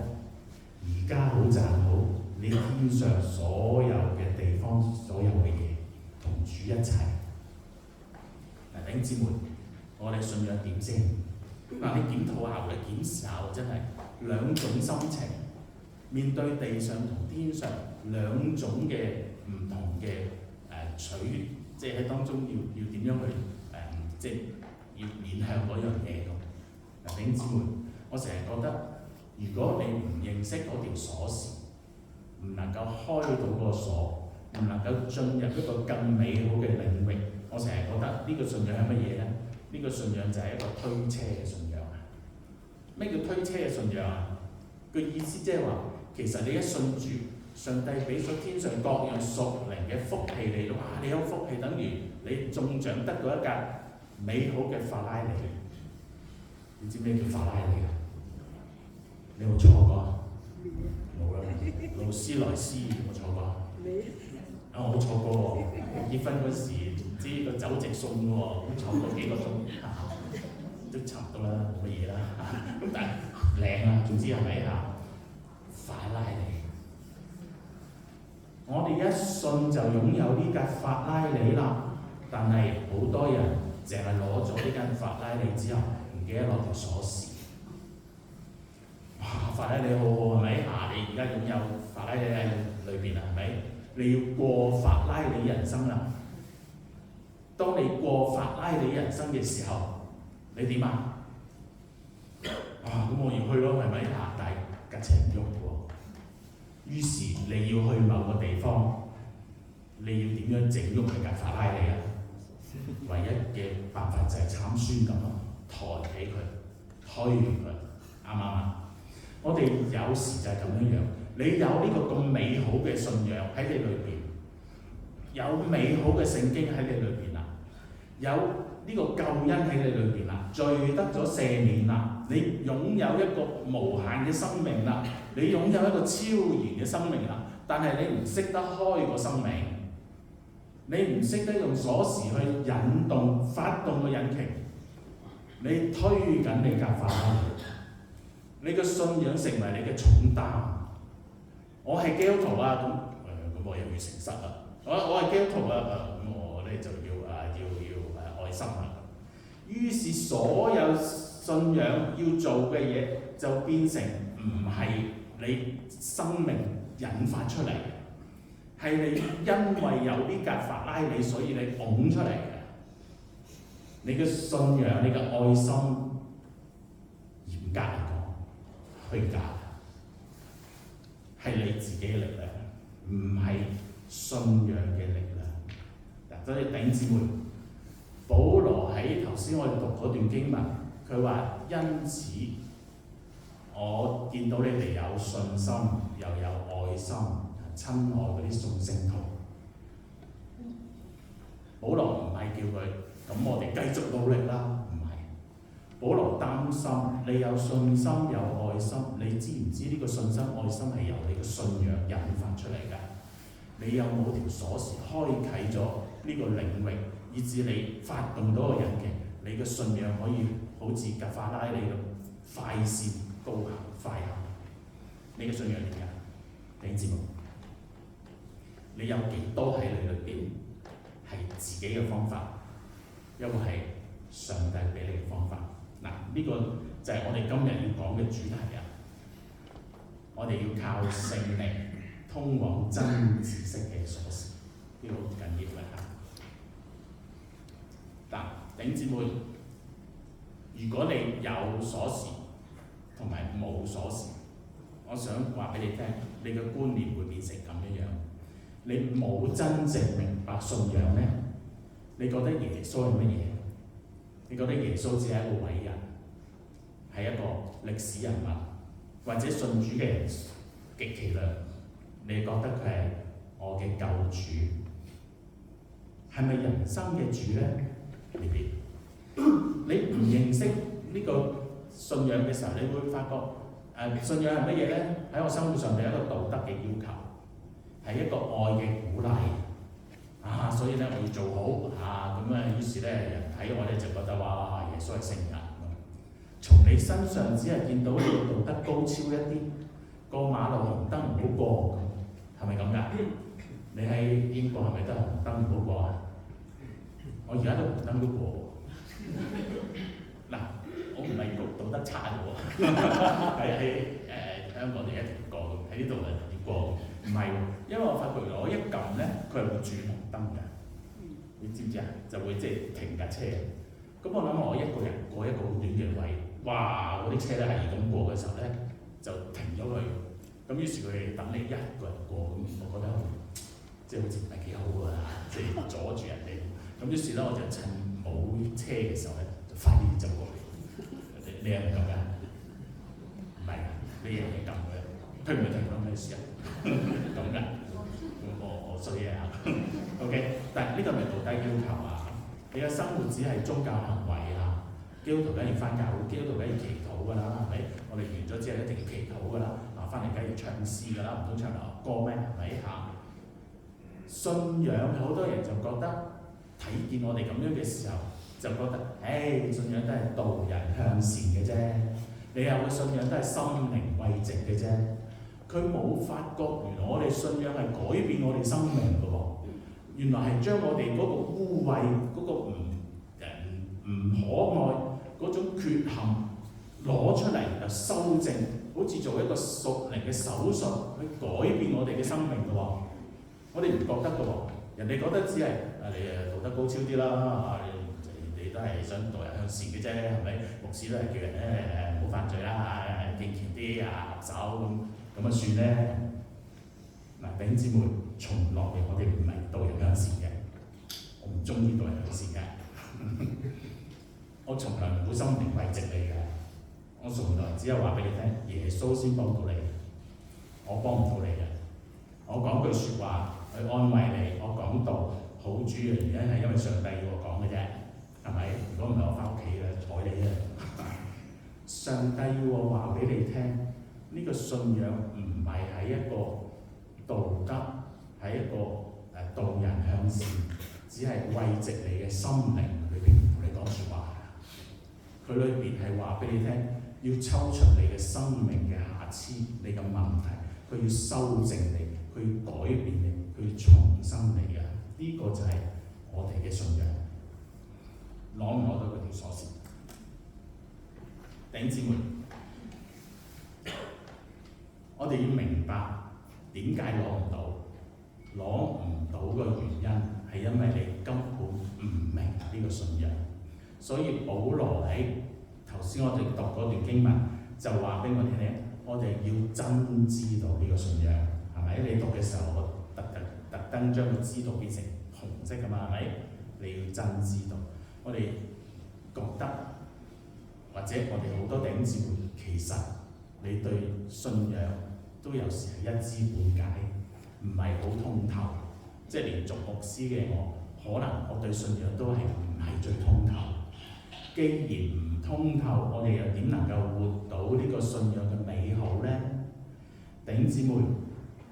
而家好賺好，你天上所有嘅地方、所有嘅嘢，同主一齊。嗱，弟兄姊妹，我哋信仰點先？嗱，你檢討下，你檢視下，真係兩種心情。面對地上同天上兩種嘅唔同嘅即係喺當中要點樣去即係要面向嗰樣嘢咁。嗱，弟兄姊妹，我成日覺得，如果你唔認識嗰條鎖匙，唔能夠開到個鎖，唔能夠進入一個更美好嘅領域，我成日覺得呢個信仰係乜嘢咧？呢個信仰就係一個推車嘅信仰啊！咩叫推車嘅信仰啊？個意思即係話，其實你一信主，上帝俾咗天上各樣屬靈嘅福氣你，哇！你有福氣，等於你中獎得到一架美好嘅法拉利。你知咩叫法拉利啊？你有冇坐過？冇啦。勞斯萊斯有冇坐過？我冇坐過喎。結婚嗰時唔知個酒席送喎，咁坐咗幾個鐘，都差唔多啦，冇乜嘢啦。咁但係靚啊，總之係咪啊？法拉利，我哋一信就擁有呢架法拉利啦。但係好多人淨係攞咗呢間法拉利之後，唔記得攞條鎖匙。哇！法拉利好好係咪？你而家擁有法拉利喺裏邊啦，係咪？你要過法拉利人生啦。當你過法拉利人生嘅時候，你點啊？咁我要去咯，係咪？但係架車唔喐喎。於是你要去某個地方，你要點樣整喐佢架法拉利啊？唯一嘅辦法就係參孫咁咯，抬起佢，推佢，啱唔啱啊？我哋有時就係咁樣樣，你有呢個咁美好嘅信仰喺你裏邊，有美好嘅聖經喺你裏邊啦，有呢個救恩喺你裏邊啦，罪得咗赦免啦，你擁有一個無限嘅生命啦，你擁有一個超然嘅生命啦，但係你唔識得開個生命，你唔識得用鎖匙去引動、發動個引擎，你推緊你架法拉利，你嘅信仰成為你嘅重擔。我係基督徒啊，咁我又要誠實啦。我係基督徒啊，咁我咧就要愛心啦。於是所有信仰要做嘅嘢就變成唔係你生命引發出嚟嘅，係你因為有呢架法拉利，所以你拱出嚟嘅。你嘅信仰、你嘅愛心，嚴格嚟講，虛假，係你自己嘅力量，唔係信仰嘅力量。嗱，所以弟兄姊妹，保羅喺頭先我哋讀嗰段經文，佢話：因此我見到你哋有信心，又有愛心，親愛嗰啲眾聖徒。保羅唔係叫佢咁，我哋繼續努力啦，唔係。保羅擔心你有信心有愛心，你知唔知呢個信心愛心係由你嘅信仰引發出嚟㗎？你有冇條鎖匙開啟咗呢個領域，以至你發動到個引擎，你嘅信仰可以好似架法拉利咁快線高行快行？你嘅信仰點㗎？弟兄姊妹，你有幾多喺你裏邊係自己嘅方法，一個係上帝俾你嘅方法？嗱，呢個就係我哋今日要講嘅主題啊！我哋要靠聖靈通往真知識嘅鎖匙，呢個好緊要嘅嚇。嗱，弟兄姊妹，如果你有鎖匙同埋冇鎖匙，我想話俾你聽，你嘅觀念會變成咁樣樣。你冇真正明白信仰咧，你覺得耶穌係乜嘢？你覺得耶穌只係一個偉人，係一個歷史人物，或者信主嘅人極其量，你覺得佢係我嘅救主，係咪人生嘅主咧？你唔認識呢個信仰嘅時候，你會發覺信仰係乜嘢咧？喺我生活上係一個道德嘅要求，係一個愛嘅鼓勵。所以咧我要做好咁於是咧人睇我咧就覺得哇，耶穌係聖人。從你身上只係見到你道德高超一啲，過馬路紅燈唔好過，係咪咁㗎？你喺英國係咪得紅燈唔好過啊？我而家都紅燈都過嗱，我唔係道德差嘅喎，喺香港就一定過，喺呢度啊要過，唔係喎，因為我發覺我一撳咧，佢係會轉紅燈㗎，你知唔知啊？就會即係停架車。咁我諗我一個人過一個好短嘅位，哇！嗰啲車咧係咁過嘅時候咧，就停咗佢。咁於是佢哋等你一個人過，咁我覺得即係好似唔係幾好㗎，即係阻住人哋。咁於是咧，我就趁冇車嘅時候咧，就快啲走過嚟。你係咪咁㗎？唔係㗎，你係咪咁嘅？推唔推停咗咩事啊？咁㗎，我衰嘢啊。OK， 但係呢個咪道德要求啊？你嘅生活只係宗教行為啊，基督徒梗係要翻教會，基督徒梗係要祈禱㗎啦，係咪？我哋完咗之後一定要祈禱㗎啦，翻嚟梗係要唱詩㗎啦，唔通唱流歌咩？係咪嚇？信仰好多人就覺得睇見我哋咁樣嘅時候，就覺得，信仰都係導人向善嘅啫，你有嘅信仰都係心靈慰藉嘅啫。佢冇發覺原來我哋信仰係改變我哋生命㗎喎。原來係將我哋嗰個污穢、嗰個唔可愛嗰種缺陷攞出嚟，又修正，好似做一個屬靈嘅手術去改變我哋嘅生命嘅喎。我哋唔覺得嘅喎，人哋覺得只係你道德高超啲啦，你都係想導人向善嘅啫，係咪？牧師都係叫人咧唔好犯罪啦，敬虔啲合手咁啊算咧。嗱，弟兄姊妹，從來我哋唔係導人向善嘅，我唔中意導人向善嘅，我從來唔會心靈慰藉你嘅，我從來只係話俾你聽，耶穌先幫到你，我幫唔到你嘅。我講句説話去安慰你，我講道好主要原因係因為上帝要我講嘅啫，係咪？如果唔係我翻屋企嘅睬你啊！上帝要我話俾你聽，呢個信仰唔係喺一個道德，係一個導人向善，只係慰藉你嘅心靈裏邊同你講説話。佢裏邊係話俾你聽，要抽出你嘅生命嘅瑕疵，你嘅問題，佢要修正你，佢要改變你，佢要重生你嘅。呢個就係我哋嘅信仰。攞唔攞到嗰條鎖匙？弟兄姊妹，我哋要明白。點解攞唔到？攞唔到嘅原因係因為你根本唔明呢個信仰。所以保羅喺頭先我哋讀嗰段經文就話俾我哋聽，我哋要真知道呢個信仰，係咪？你讀嘅時候，我特登將個知道變成紅色㗎嘛，係咪？你要真知道。我哋覺得或者我哋好多弟兄姊妹，其實你對信仰都有時係一知半解，唔係好通透。即係連做牧師嘅我，可能我對信仰都係唔係最通透。既然唔通透，我哋又點能夠活到呢個信仰嘅美好呢？弟兄姊妹，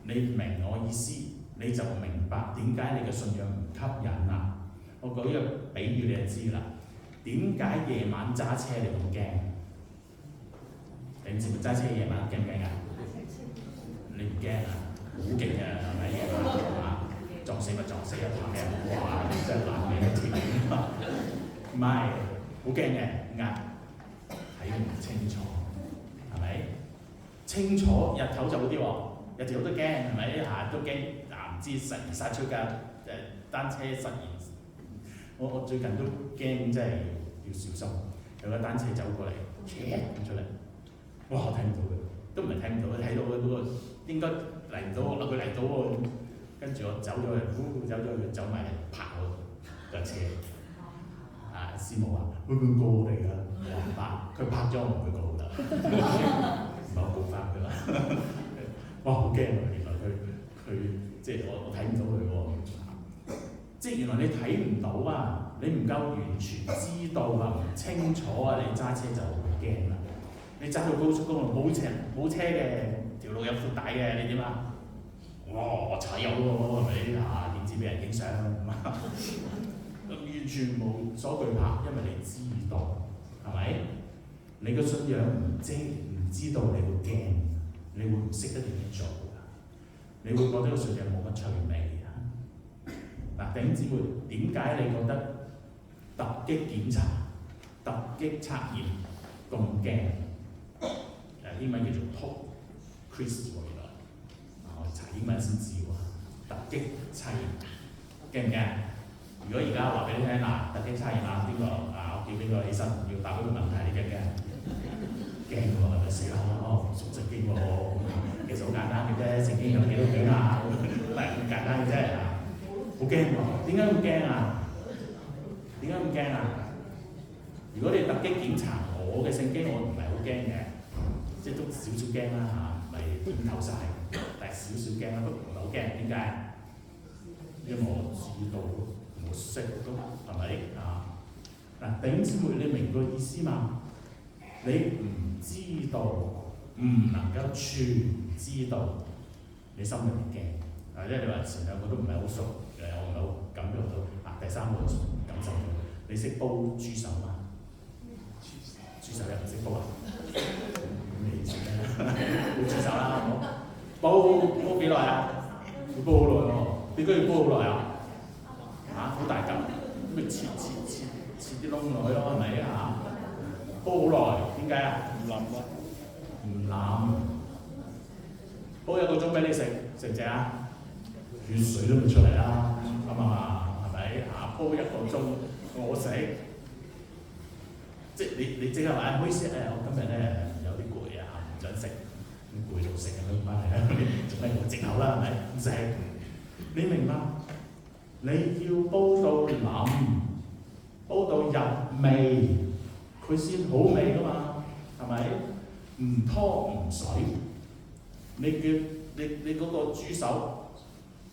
你明我意思，你就明白點解你嘅信仰唔吸引啦。我舉一個比喻你就知啦。點解夜晚揸車你咁驚？弟兄姊妹，揸車夜晚驚唔驚㗎？你唔驚啊？好勁啊，係咪夜晚撞死咪撞死一拍嘅，哇！真係爛命一條。唔係，好驚嘅，壓睇唔清楚，係咪？清楚日頭就好啲喎，日頭都驚，係咪？下都驚，唔知實現殺出架單車實現。我最近都驚，真係要小心。有個單車走過嚟，咁出嚟，哇！我睇唔到佢，都唔係睇唔到，睇到佢嗰個應該嚟唔到我啦，佢嚟到喎，跟住我走咗去，走埋拍我架車。師母話：會唔會告我哋㗎？我話唔怕，佢拍咗我唔會告㗎，唔係我告翻佢啦。哇！好驚啊！原來佢即係我睇唔到佢喎。即係原來你睇唔到啊！你唔夠完全知道啊，唔清楚啊，你揸車就會驚啦。你揸到高速公路冇車嘅，條路有闊大嘅，你點啊？哇！我踩油喎，係咪啊？點知俾人影相咁啊？完全冇所懼怕，因為你知道，係咪？你個信仰唔知道，你會驚，你會唔識得點樣做㗎？你會覺得個信仰冇乜趣味啊！嗱，弟兄姊妹，點解你覺得突擊檢查、突擊測驗咁驚？英文叫做 Pop Quiz 喎，原來我查英文先知喎，突擊測驗，驚唔驚？如果而家話俾你聽嗱，突擊測驗啊，邊個我叫邊個起身要答嗰個問題，你驚唔驚？驚喎，係咪死啦？熟聖經喎，其實好簡單嘅啫，聖經有幾多卷啊？唔係咁簡單嘅啫，好驚喎！點解咁驚啊？點解咁驚啊？如果你突擊檢查我嘅聖經，我唔係好驚嘅，即係都少少驚啦嚇，唔係點透晒，但係少少驚啦，都唔係好驚。點解？因為我知道，我識都係咪啊？嗱，弟兄姊妹，你明個意思嘛？你唔知道，唔能夠全知道，你心裏邊驚。因為你話前兩個都唔係好熟，我唔係好感覺到。第三個感受到，你識煲豬手嗎？豬手又唔識煲啊？咩意思咧？煲豬手啦，好冇？煲幾耐啊？要煲好耐喎，點解要煲好耐啊？好大嚿，咁咪切啲窿落去咯，係咪啊？煲好耐，點解啊？唔腍啊！唔腍，煲一個鐘俾你食，食唔食啊？血水都未出嚟啦，啱唔啱啊？係咪煲一個鐘，我食，即係你即刻話唔好意思我今日咧有啲攰啊，唔想食，咁攰就食有咩關係啊？做咩冇藉口啦？係咪？唔食，你明白？你要煲到腍，煲到入味，佢先好味噶嘛，係咪？唔湯唔水，你嗰個豬手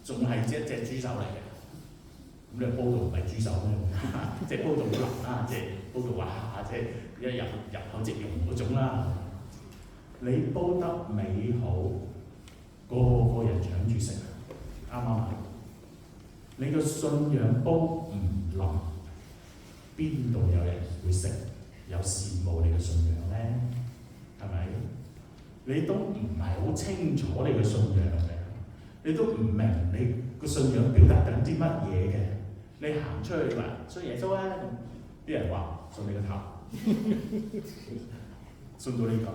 仲係一隻豬手嚟嘅，咁你煲到唔係豬手咩？即係煲到腍啦，即係煲到話即係一入口即溶嗰種啦。你煲得美好，個人搶住食，啱唔啱啊？你個信仰煲唔腍，邊度有人會食？有羨慕你嘅信仰咧？係咪？你都唔係好清楚你嘅信仰嘅，你都唔明你個信仰表達緊啲乜嘢嘅。你行出去話信耶穌啊，啲人話信你個頭，信到你咁，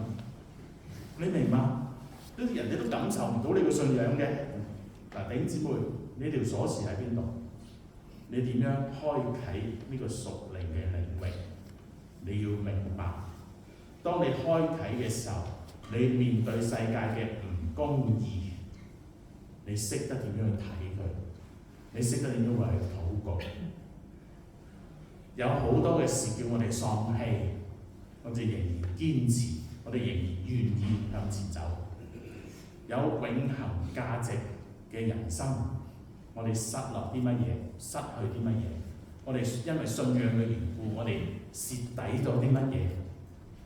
你明嗎？啲人哋都感受唔到你個信仰嘅。嗱，弟兄姊妹，呢條鎖匙喺邊度？你點樣開啟呢個屬靈嘅領域？你要明白，當你開啟嘅時候，你面對世界嘅唔公義，你識得點樣去睇佢，你識得點樣為佢禱告。有好多嘅事叫我哋喪氣，我哋仍然堅持，我哋仍然願意向前走。有永恆價值嘅人生，我哋失落啲乜嘢，失去啲乜嘢？我哋因為信仰嘅緣故，我哋蝕底咗啲乜嘢？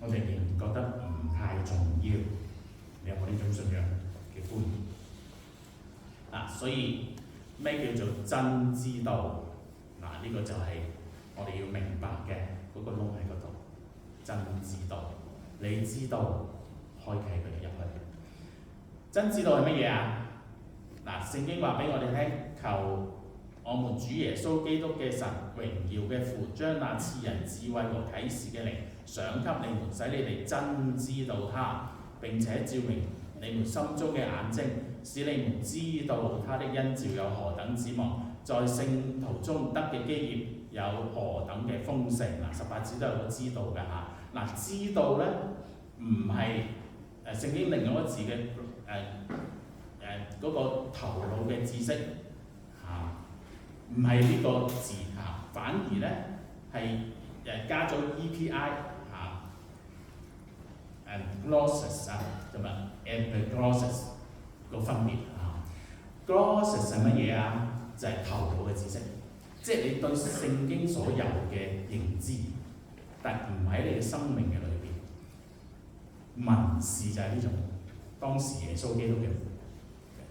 我哋仍然覺得唔太重要。你有冇呢種信仰嘅觀念？所以咩叫做真知道？呢個就係我哋要明白嘅嗰個窿喺嗰度。真知道，你知道，開啟佢入去。真知道係乜嘢啊？聖經話俾我哋聽，求我們主耶穌基督嘅神榮耀嘅父，將那賜人智慧和啟示嘅靈賞給你們，使你哋真知道他，並且照明你們心中嘅眼睛，使你們知道他的恩召有何等指望，在聖途中得嘅基業有何等嘅豐盛。18節都有個知道嘅嚇。知道咧唔係聖經另外一個字嘅嗰個頭腦嘅知識唔係呢個字反而咧係加咗 EPI glosses 同埋 epiglosses 個分別glosses 係乜嘢啊？就係頭腦嘅知識，即係你對聖經所有嘅認知，但唔喺你嘅生命嘅裏邊。文士就係呢種，當時耶穌基督嘅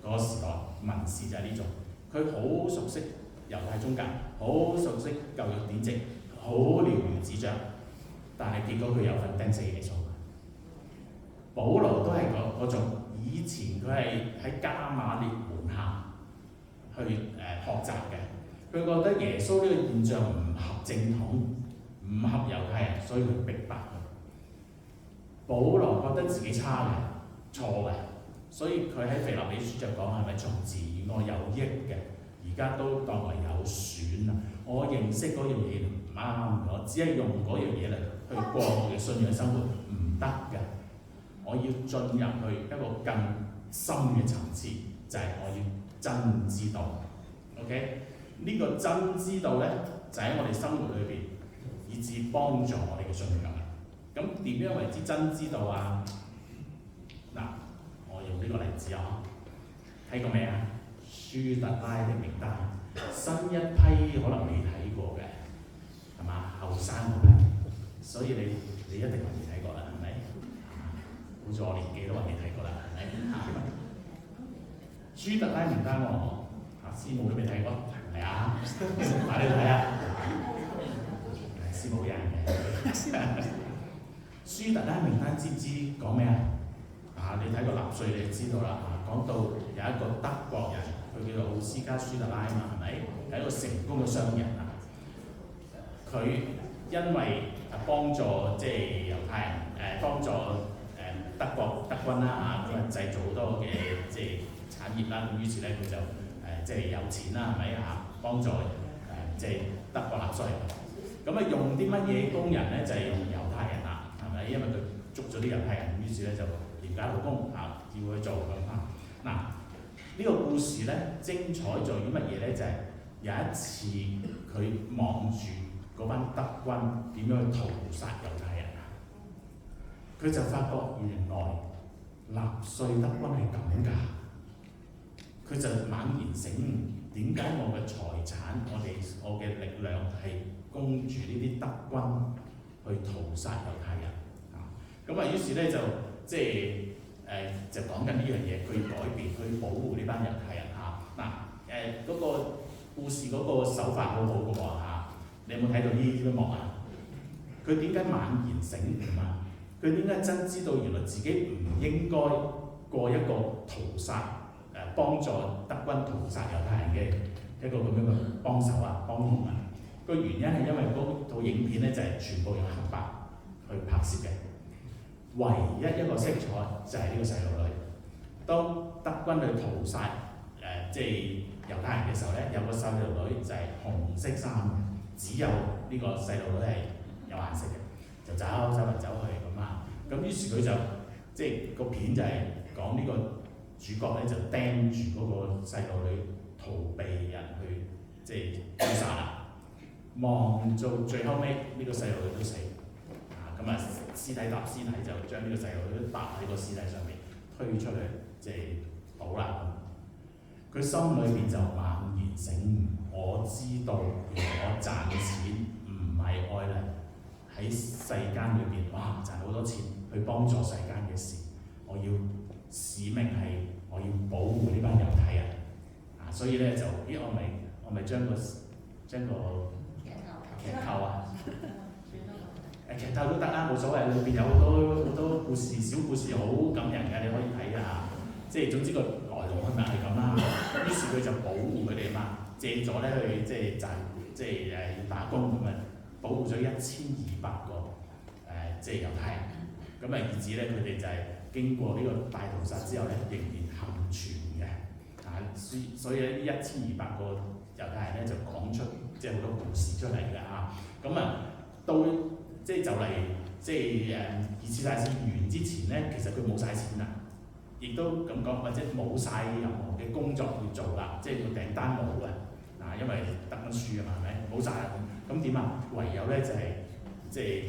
嗰個時代，文士就係呢種，佢好熟悉猶太宗教，好熟悉舊約典籍，好了如指掌，但係結果佢有份釘死耶穌。保羅都係嗰種，以前佢係喺加馬列門下去學習嘅，佢覺得耶穌呢個現象唔合正統，唔合猶太人，所以佢逼迫佢。保羅覺得自己差嘅、錯嘅，所以佢喺腓立比書就講係咪從自以我有益嘅，而家都當為有損啊！我認識嗰樣嘢唔啱，我只係用嗰樣嘢嚟去過我嘅信仰生活唔得嘅。我要進入去一個更深嘅層次，就係、我要真知道。OK， 呢個真知道咧，就喺我哋生活裏邊，以致幫助我哋嘅信仰啦。咁點樣為之真知道啊？嗱，我用呢個例子啊，睇過未啊？舒特拉的名單，新一批可能未睇過嘅，係嘛？後生嗰批，所以你一定係未睇過啦，係咪？好似我年紀都話未睇過啦，係咪？舒特拉名單喎，師母都未睇過，係咪啊？快啲睇下，師母人嘅。舒特拉名單知唔知講咩啊？你睇過納粹你就知道啦。講到有一個德國人，佢叫做奧斯加舒特拉啊嘛，係咪？係一個成功嘅商人啊。佢因為幫助即係猶太人，幫助德軍啦咁製造好多嘅即係產業啦。咁於是咧佢就即係有錢啦，係咪幫助即係德國納粹。咁用啲乜嘢工人咧？就係用猶太人啦，係咪？因為佢捉咗啲猶太人，於是咧就廉價勞工要佢做咁嗱，呢個故事咧精彩在於乜嘢咧？就係、有一次佢望住嗰班德軍點樣去屠殺猶太人佢就發覺原來納粹德軍係咁㗎。佢就猛然醒悟，點解我嘅財產、我嘅力量係供住呢啲德軍去屠殺猶太人於是咧就即係就講緊呢樣嘢，佢要改變，去保護呢班猶太人嗰個故事嗰個手法好好嘅喎你有冇睇到呢啲幕啊？佢點解猛然醒悟啊？佢點解真知道原來自己唔應該過一個屠殺幫助德軍屠殺猶太人嘅一個咁樣嘅幫手幫兇啊？個原因係因為嗰套影片咧就係全部用黑白去拍攝嘅。唯一個色彩就係呢個細路女。當德軍去屠殺即係猶太人嘅時候咧，有個細路女就係紅色衫，只有呢個細路女係有顏色嘅，就走嚟走去咁於是佢就即係個片就係講呢個主角咧就盯住嗰個細路女逃避人去即係追殺啦，望到最後尾呢個細路女都死。屍體搭屍體就將呢個細路女搭喺個屍體上面推出去，即係倒啦。佢心裏邊就猛然醒悟，我知道原來我賺錢唔係愛嚟喺世間裏邊賺好多錢去幫助世間嘅事，我要使命係我要保護呢班猶太人所以咧就我咪將個劇透劇透都得啦，冇所謂。裏邊有好多故事，小故事好感人嘅，你可以睇下。即係總之個來龍去脈係咁啦。於是佢就保護佢哋借咗咧去即係賺要打工保護咗1200個即係猶太人。以至咧佢哋就係經過呢個大屠殺之後咧，仍然幸存嘅。所以咧呢1200個猶太人咧就講出即係好多故事出嚟嘅到即係就嚟，即係二次大戰完之前咧，其實佢冇晒錢啦，亦都咁講，或者冇晒任何嘅工作要做啦，即係個訂單冇嘅，因為得緊書啊嘛，係咪？冇晒啦，咁點啊？唯有咧就係即係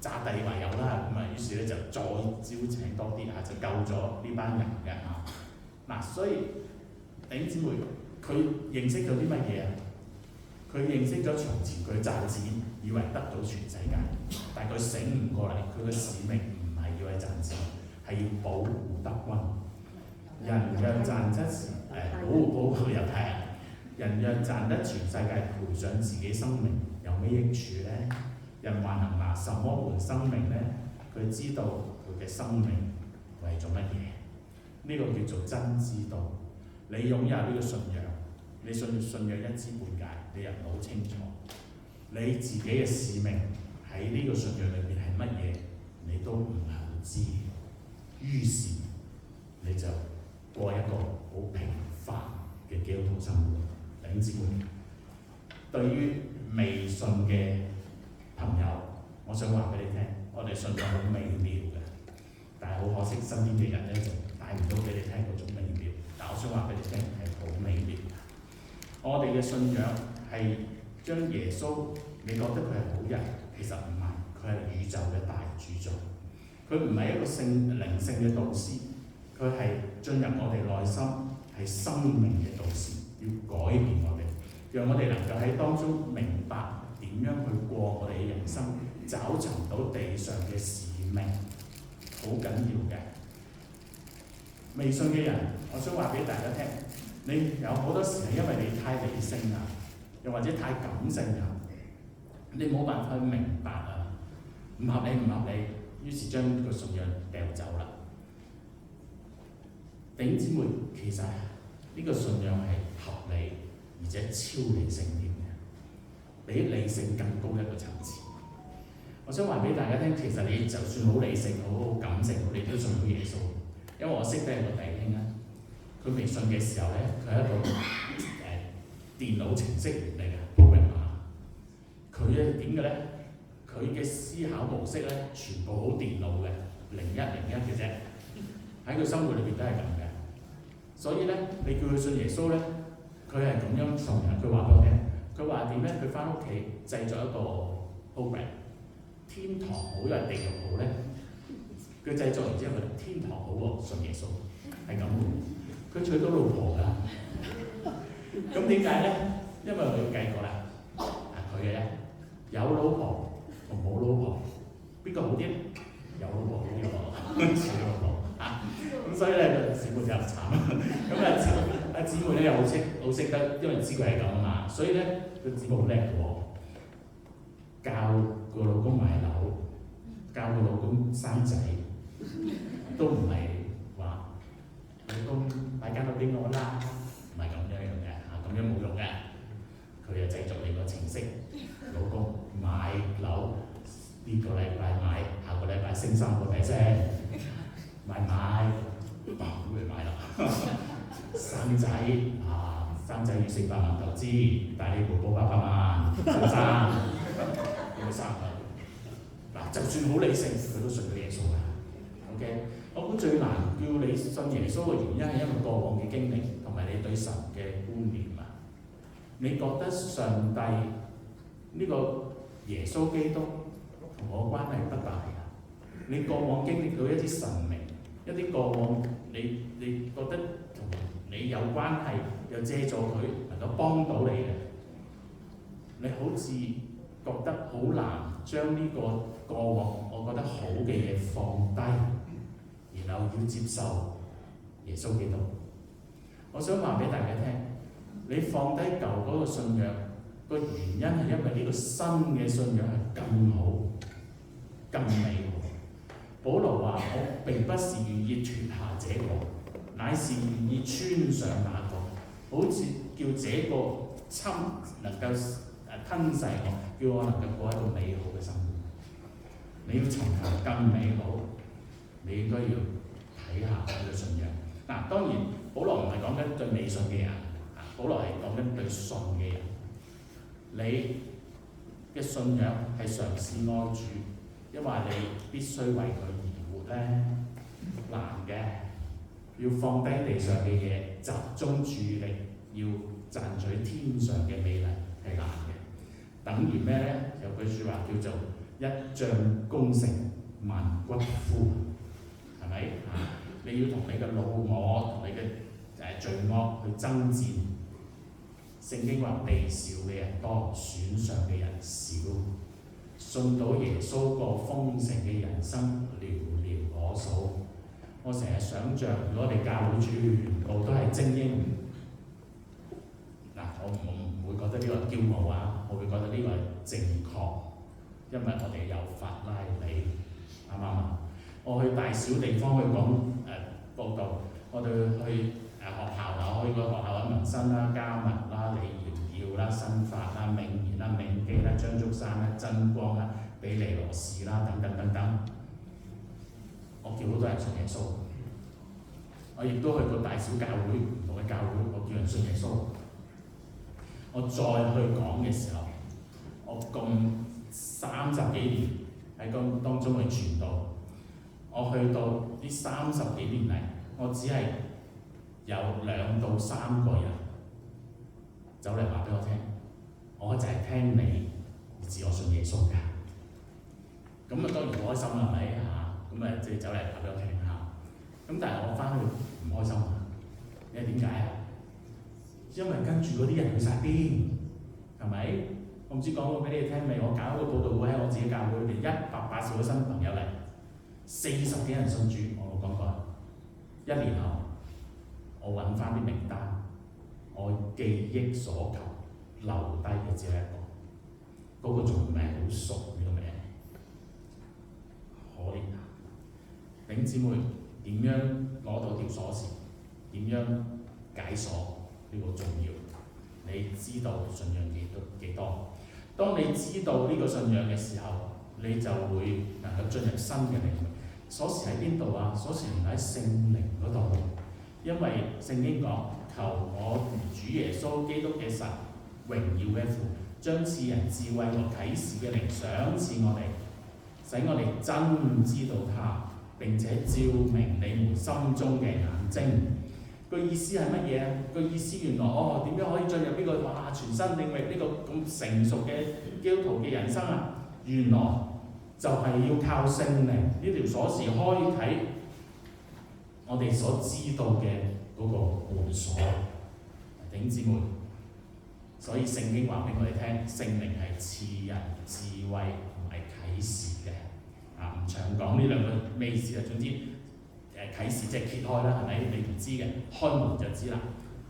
炸地為有啦，於是咧就再招請多啲就救咗呢班人嘅所以弟兄姊妹，佢認識咗啲乜嘢啊？佢認識咗從前佢賺錢，以為得到全世界，但係佢醒唔過嚟，佢嘅使命唔係要去賺錢，係要保護德軍。人若賺得保護猶太人，人若賺得全世界，賠上自己生命，有咩益處咧？人還能拿什麼換生命咧？佢知道佢嘅生命為咗乜嘢？呢個叫做真知道。你擁有呢個信仰，你信仰一知半解，你又唔好清楚你自己嘅使命喺呢個信仰裏邊係乜嘢，你都唔係好知。於是你就過一個好平凡嘅基督徒生活。弟兄姊妹，對於未信嘅朋友，我想話俾你聽，我哋信仰好美妙嘅，但係好可惜身邊嘅人咧就帶唔到俾你聽嗰種美妙。但我想話俾你聽係好美妙。我哋嘅信仰係將耶穌，你覺得佢係好人，其實唔係，佢係宇宙嘅大主宰。佢唔係一個靈性嘅導師，佢係進入我哋內心，係生命嘅導師，要改變我哋，讓我哋能夠喺當中明白點樣去過我哋嘅人生，找尋到地上嘅使命，好緊要嘅。未信嘅人，我想話俾大家聽，你有好多時係因為你太理性啊，又或者太感性啊，你冇辦法去明白啊，唔合理，於是將個信仰掉走啦。弟兄姊妹，其實呢個信仰係合理而且超理性添嘅，比理性更高一個層次。我想話俾大家聽，其實你就算好理性、好感性，你都信到耶穌。因為我識得一個弟兄咧，佢未信嘅時候咧，佢係一個電腦程式員嚟嘅 programmer。佢咧點嘅咧？佢嘅思考模式咧，全部好電腦嘅，01嘅啫。喺佢生活裏邊都係咁嘅。所以咧，你叫佢信耶穌咧，佢係咁樣信嘅。佢話俾我聽，佢話點咧？佢翻屋企製作一個 program， 天堂好又係地獄好咧？佢製作完之後，佢天堂好喎，信耶穌係咁嘅。佢娶到老婆㗎。咁點解咧？因為佢計過啦，佢嘅有老婆同冇老婆，邊個好啲？有老婆好啲喎，似老婆嚇。咁所以咧，個姊妹就慘。咁姊妹咧又好識得，因為知佢係咁啊嘛，所以咧個姊妹好叻嘅喎，教個老公買樓，教個老公生仔，都唔係話老公買間屋俾我啦，唔係咁樣嘅嚇，咁樣冇用嘅。佢就製作你個程式，老公買樓，呢個禮拜買，下個禮拜升3%，買，咁咪買啦。生仔生仔要400萬投資，但係你回報800萬，生有冇生啊？嗱，就算好理性，佢都信咗耶穌㗎。OK， 我估最難叫你信耶穌嘅原因係因為過往嘅經歷同埋你對神嘅觀念啊。你覺得上帝呢個耶穌基督同我關係不大啊？你過往經歷到一啲神明，一啲過往你覺得同你有關係，又借助佢能夠幫到你嘅，你好似覺得好難將呢個過往我覺得好嘅嘢放低，然後要接受耶穌基督。我想話俾大家聽。你放低舊嗰個信仰，個原因係因為呢個新嘅信仰係更好、更美好。保羅話：我並不是願意脱下這個，乃是願意穿上那個，好似叫這個能夠吞噬我，叫我能夠過一個美好嘅生活。你要尋求更美好，你應該要睇下你嘅信仰。嗱，當然保羅唔係講緊對未信嘅人。保羅係講緊對信嘅人，你嘅信仰係嘗試愛主，因為你必須為佢而活咧，難嘅。要放低地上嘅嘢，集中注意力，要賺取天上嘅美麗係難嘅。等於咩咧？有句説話叫做一將功成萬骨枯，係咪啊？你要同你嘅老我同你嘅罪惡去爭戰。聖經話地少嘅人多，選上嘅人少，信到耶穌過豐盛嘅人生寥寥可數。我成日想像，如果我哋教會全部都係精英，我唔會覺得呢個係驕傲啊，我會覺得呢個係正確，因為我哋有法拉利，啱唔啱啊？我去大小地方去講報道，我哋去學校啦，去個學校揾民生啦、加密啦、李耀耀啦、新法啦、銘賢啦、銘記啦、張竹山啦、真光啦、比利羅士啦等等等等，我叫好多人信耶穌。我亦都去過大小教會唔同嘅教會，我叫人信耶穌。我再去講嘅時候，我咁30幾年喺當中去傳道，我去到呢30幾年嚟，我只係有2到3個人走嚟話俾我聽，我就係聽你而至我信耶穌㗎。咁啊當然好開心啦，係咪嚇？咁啊即係走嚟話俾我聽嚇。咁但係我翻去唔開心啊！你係點解啊？因為跟住嗰啲人去晒邊，係咪？我唔知講過俾你哋聽未？我搞個佈道會喺我自己教會，連180個新朋友嚟，40幾人信主，我冇講過。1年後，我揾翻啲名單，我記憶所求留低嘅只係一個，嗰個仲唔係好熟呢個名，可憐啊！弟兄姊妹點樣攞到條鎖匙？點樣解鎖呢個重要？你知道信仰幾多？當你知道呢個信仰嘅時候，你就會能夠進入新嘅領域。鎖匙喺邊度啊？鎖匙原來喺聖靈嗰度，因為聖經講求我主耶穌基督嘅神榮耀嘅父，將賜人智慧和啟示嘅靈賞賜我哋，使我哋真知道他，並且照明你們心中嘅眼睛。個意思係乜嘢啊？個意思原來點樣可以進入呢個全新領域呢個咁成熟嘅基督徒嘅人生啊？原來就係要靠聖靈呢條鎖匙開啟我哋所知道嘅嗰個門鎖。弟兄姊妹，所以聖經話俾我哋聽，聖靈係賜人智慧同埋啟示嘅。唔長講呢兩個咩意思啊？總之啟示即係揭開啦，係咪？你唔知嘅，開門就知啦。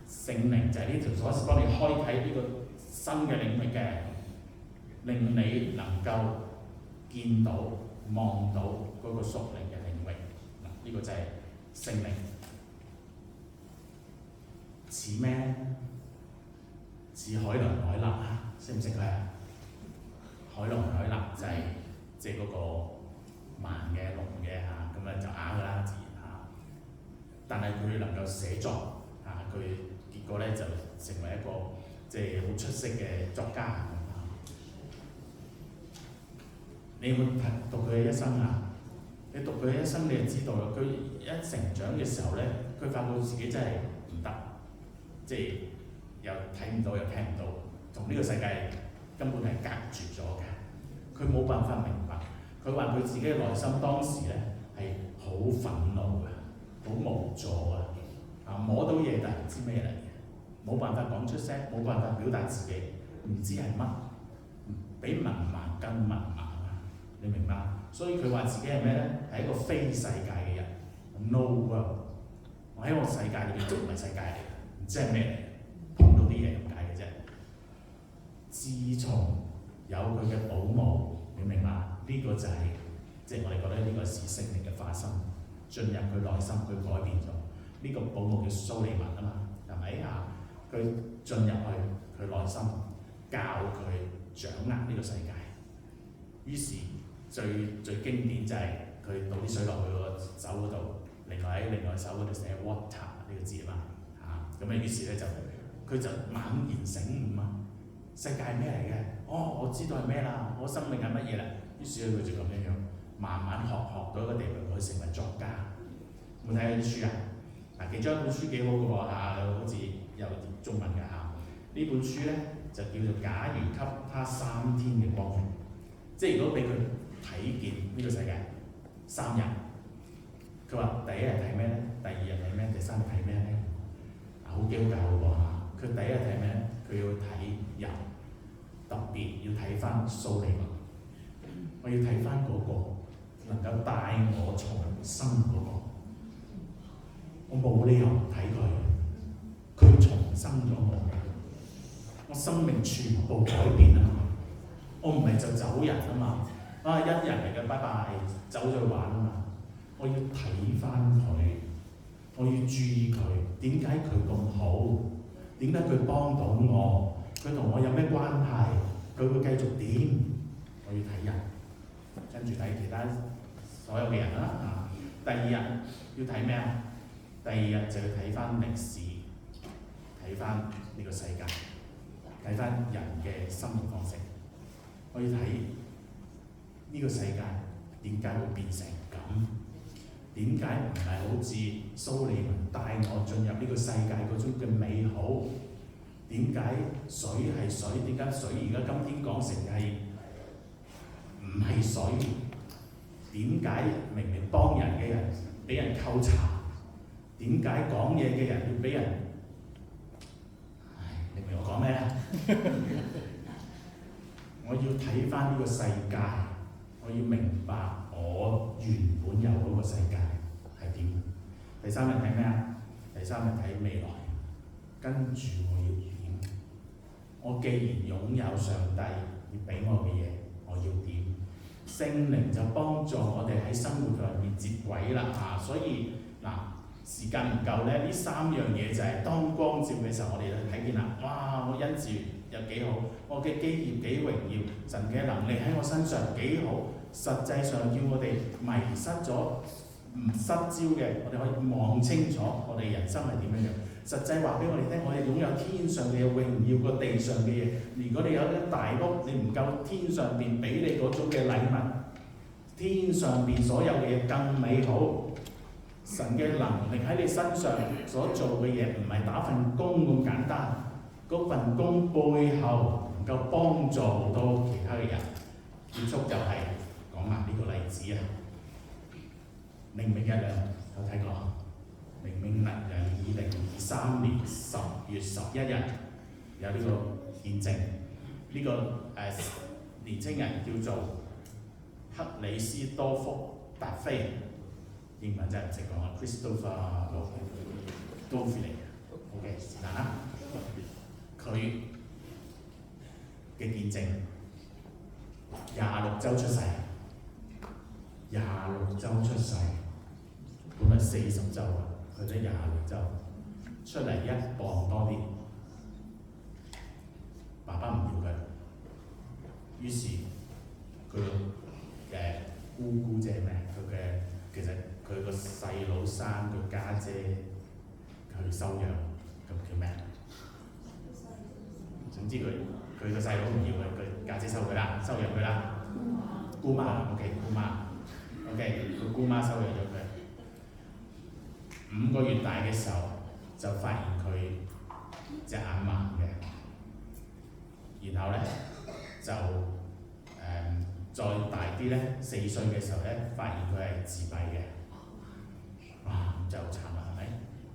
聖靈就係呢條鎖匙幫你開啟呢個新嘅領域嘅，令你能夠見到、望到嗰個屬靈嘅領域。嗱，呢個就係聖靈。似咩？似海倫海勒啊？識唔識佢啊？海倫海勒就係即係嗰個盲嘅聾嘅嚇，咁啊就啞㗎啦，自然嚇。但係佢能夠寫作嚇，佢結果咧就成為一個即係好出色嘅作家嚇。你有冇讀佢嘅一生啊？你讀佢嘅一生，你就知道啦。佢一成長嘅時候咧，佢發覺自己真係唔得，即係又睇唔到又聽唔到，同呢個世界根本係隔絕咗嘅。佢冇辦法明白。佢話佢自己嘅內心當時咧係好憤怒嘅，好無助啊！摸到嘢但係唔知咩嚟嘅，冇辦法講出聲，冇辦法表達自己，唔知係乜，比文盲更文盲啊！你明白？所以佢話自己係咩咧？係一個非世界嘅人 ，no world。我喺我世界裏邊都唔係世界嚟嘅，唔知係咩嚟嘅，碰到啲嘢咁解嘅啫。自從有佢嘅保姆，你明白？呢個就係即係我哋覺得呢個是聖靈嘅化身，進入佢內心，佢改變咗。呢個保姆叫蘇利文啊嘛，係咪啊？佢進入去佢內心，教佢掌握呢個世界。於是最經典就係佢倒啲水落去個手嗰度，另外手嗰度寫 water 呢個字啊嘛，咁啊於是咧佢就猛然醒悟啊！世界係咩嚟嘅？我知道係咩啦，我生命係乜嘢啦？於是佢就咁樣慢慢學到一個地步，佢成為作家。有冇睇啲書啊？其中一本書幾好嘅喎好似有中文嘅呢本書咧就叫做《假如給他3天嘅光明》，即係如果俾佢睇見呢個世界3日，佢話第一日睇咩咧？第二日睇咩？第三日睇咩咧？好基督教嘅喎佢第一日睇咩？佢要睇人，特別要睇翻蘇利文。我要睇翻嗰個能夠帶我重生嗰個，我冇理由唔睇佢，佢重生咗我生命全部改變啊！我唔係就走人啊嘛，一人嚟嘅，拜拜，走咗去玩啊嘛，我要睇翻佢，我要注意佢，點解佢咁好？點解佢幫到我？佢同我有咩關係？佢會繼續點？我要睇人。跟住睇其他所有嘅人啦第二日要睇咩啊？第二日就要睇翻歷史，睇翻呢個世界，睇翻人嘅生活方式。我要睇呢個世界點解會變成咁？點解唔係好似蘇利文帶我進入呢個世界嗰種嘅美好？點解水係水？點解水而家今天講成係唔係水？點解明明幫人嘅人俾人扣查？點解講嘢嘅人要俾人？你明我講咩啊？我要睇翻呢個世界，我要明白我原本有嗰個世界係點。第三日睇咩啊？第三日睇未來，跟住我要點？我既然擁有上帝要俾我嘅嘢，我要點？聖靈就幫助我哋喺生活上面接軌啦嚇，所以嗱時間唔夠咧，呢三樣嘢就係當光照嘅時候，我哋就睇見啦。哇！我恩賜又幾好，我嘅基業幾榮耀，神嘅能力喺我身上幾好。實際上叫我哋迷失咗唔失焦嘅，我哋可以望清楚我哋人生係點樣樣。實際話俾我哋聽，我哋擁有天上嘅榮耀過地上嘅嘢。如果你有一大屋，你唔夠天上邊俾你嗰種嘅禮物，天上邊所有嘅嘢更美好。神嘅能力喺你身上所做嘅嘢，唔係打份工咁簡單。嗰份工背後能夠幫助到其他嘅人。結束就係講埋呢個例子啊！明明日亮有睇過？明明日亮2023年10月11日有呢個見證，呢、個年青人叫做克里斯多福達菲，英文真係唔識講啊 ，Christopher Dauphin，OK 是但啦。佢嘅見證26週出世，26週出世，本來40週啊，佢得26週，出嚟1磅多啲，爸爸唔要佢，於是佢嘅姑姑姐咩？佢嘅其實佢個細佬生佢家姐去收養，咁叫咩？總之佢個細佬唔要佢，佢家姐收佢啦，收養佢啦。姑媽 ，OK， 姑媽 ，OK， 個姑媽收養咗佢。5個月大嘅時候就發現佢隻眼盲嘅，然後咧就再大啲咧，4歲嘅時候咧發現佢係自閉嘅。哇！咁就好慘啦，係咪？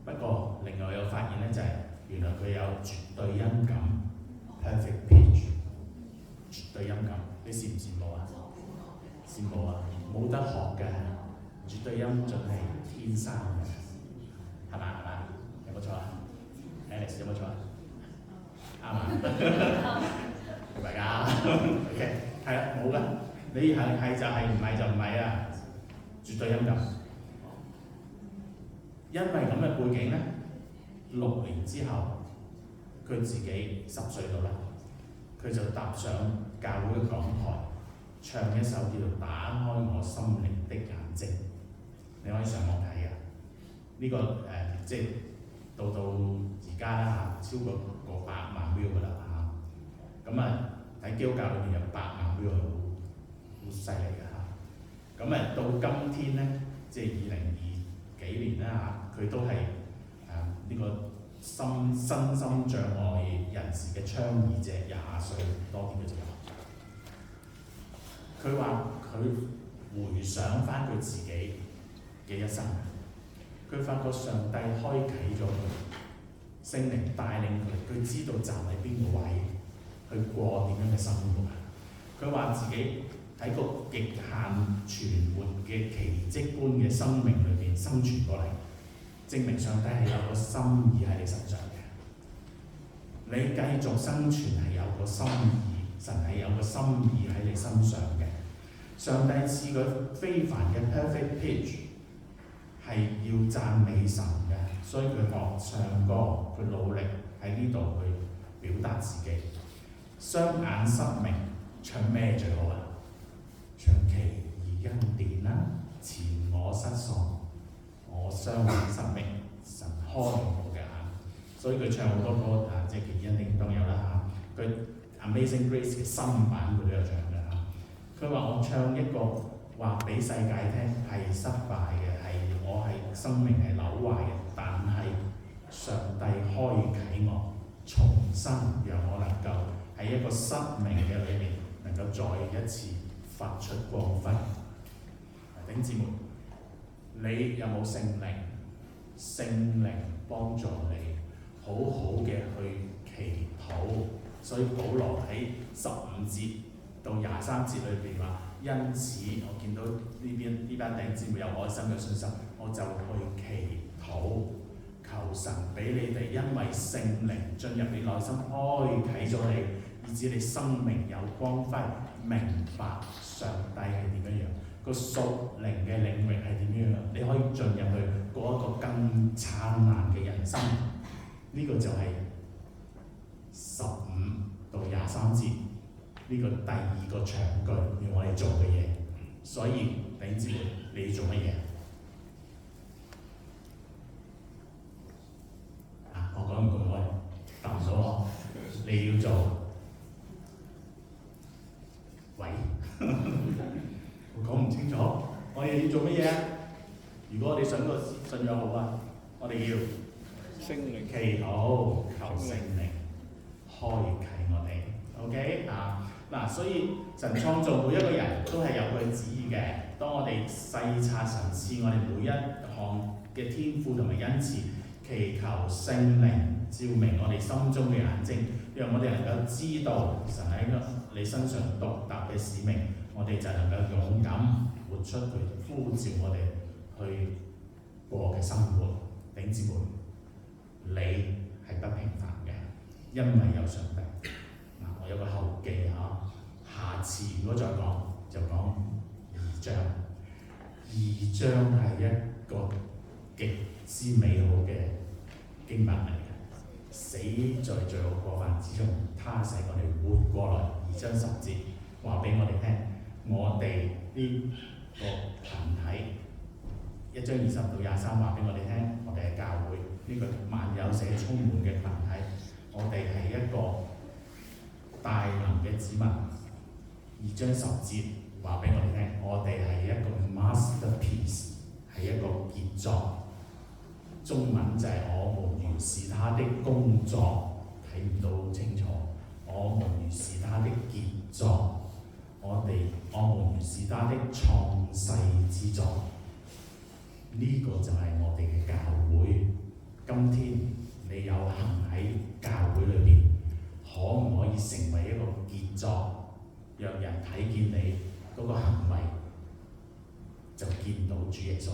不過另外有發現咧就係、原來佢有絕對音感。Perfect pitch， 絕對音感，你羨唔羨慕啊？羨慕啊！冇得學嘅，絕對音準係天生嘅，係嘛？有冇錯啊 ？Alex 有冇錯啊？啱啊！唔係㗎，OK， 係啊，冇㗎，你係就係，唔係就唔係啊！絕對音感，因為咁嘅背景咧，6年之後。佢自己10歲到啦，佢就踏上教會嘅講台，唱一首叫做《打開我心靈的眼睛》，你可以上網睇嘅。呢、個即係到而家啦嚇，超過100萬 view 㗎啦嚇。咁喺基督教裏面有100萬 view 係好犀利嘅嚇。咁到今天咧，即係2020幾年啦嚇，佢都係呢個。身心障礙人士嘅倡議者，20歲多啲嘅啫。佢話：佢回想翻佢自己嘅一生，佢發覺上帝開啟咗佢，聖靈帶領佢，佢知道站喺邊個位，去過點樣嘅生活。佢話自己喺個極限存活嘅奇蹟般嘅生命裏邊生存過嚟。證明上帝係有個心意喺你身上嘅，你繼續生存係有個心意，神係有個心意喺你身上嘅。上帝賜佢非凡嘅 perfect pitch， 係要讚美神嘅，所以佢學唱歌，佢努力喺呢度去表達自己。雙眼失明，唱咩最好啊？唱奇異恩典啦，前我失喪。我雙眼失明，所以佢唱好多歌即係奇異恩典當有啦佢 Amazing Grace 嘅新版佢都有唱嘅佢話我唱一個話俾世界聽係失敗嘅，我係生命係朽壞嘅，但係上帝開啟我，重新讓我能夠喺一個失明嘅裏面，能夠再一次發出光輝。弟兄姊妹，你有冇聖靈？聖靈幫助你好好嘅去祈禱。所以保羅喺15節到23節裏邊話，因此我見到呢班弟兄姊妹有愛心嘅信心，我就去祈禱，求神俾你哋因為聖靈進入你內心，開啟咗你，以致你生命有光輝，明白上帝係點樣，個屬靈嘅領域係點樣，你可以進入去過一個更燦爛嘅人生。呢個就係15到23節呢個第二個長句要我哋做嘅嘢。所以弟兄姊妹，你要做乜嘢？我講唔咁耐，答唔到我。你要做，喂，我講唔清楚。我哋要做乜嘢？如果我哋想個信仰好我哋要聖靈祈禱，求聖靈開啟我哋。OK 所以神創造每一個人都係有佢旨意嘅。當我哋細察神賜我哋每一項嘅天賦同埋恩賜，祈求聖靈照明我哋心中嘅眼睛，讓我哋能夠知道神喺你身上獨特嘅使命，我哋就能夠勇敢活出佢呼召我哋去過嘅生活。弟兄姊妹，你係不平凡嘅，因為有上帝。我有個後記下次如果再講就講2章。2章係一個極之美好嘅經文嚟嘅，死在罪惡過犯之中，他使我哋活過來。2章10節話俾我哋聽，我哋呢個群體，1章20到23話俾我哋聽，我哋係教會呢個萬有社充滿嘅群體，我哋係一個大能嘅子民。2章10節話俾我哋聽，我哋係一個 masterpiece， 係一個傑作。中文就係我們原是他的工作，睇唔到清楚。我們原是他的傑作，我們原是他的創世之作。呢個就係我哋嘅教會。今天你有幸喺教會裏邊，可唔可以成為一個傑作，讓人睇見你嗰個行為，就見到主耶穌，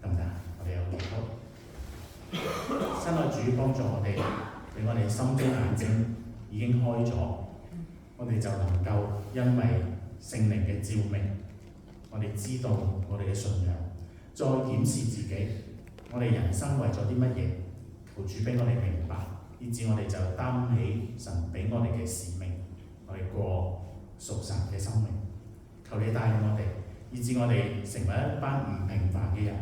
得唔得？我哋有祈禱。親愛主幫助我哋，俾我哋心中眼睛已經開咗，我哋就能夠因為聖靈嘅照明，我哋知道我哋嘅信仰，再檢視自己，我哋人生為咗啲乜嘢？求主俾我哋明白，以致我哋就擔起神俾我哋嘅使命，我哋過屬神嘅生命。求你帶領我哋，以致我哋成為一班唔平凡嘅人，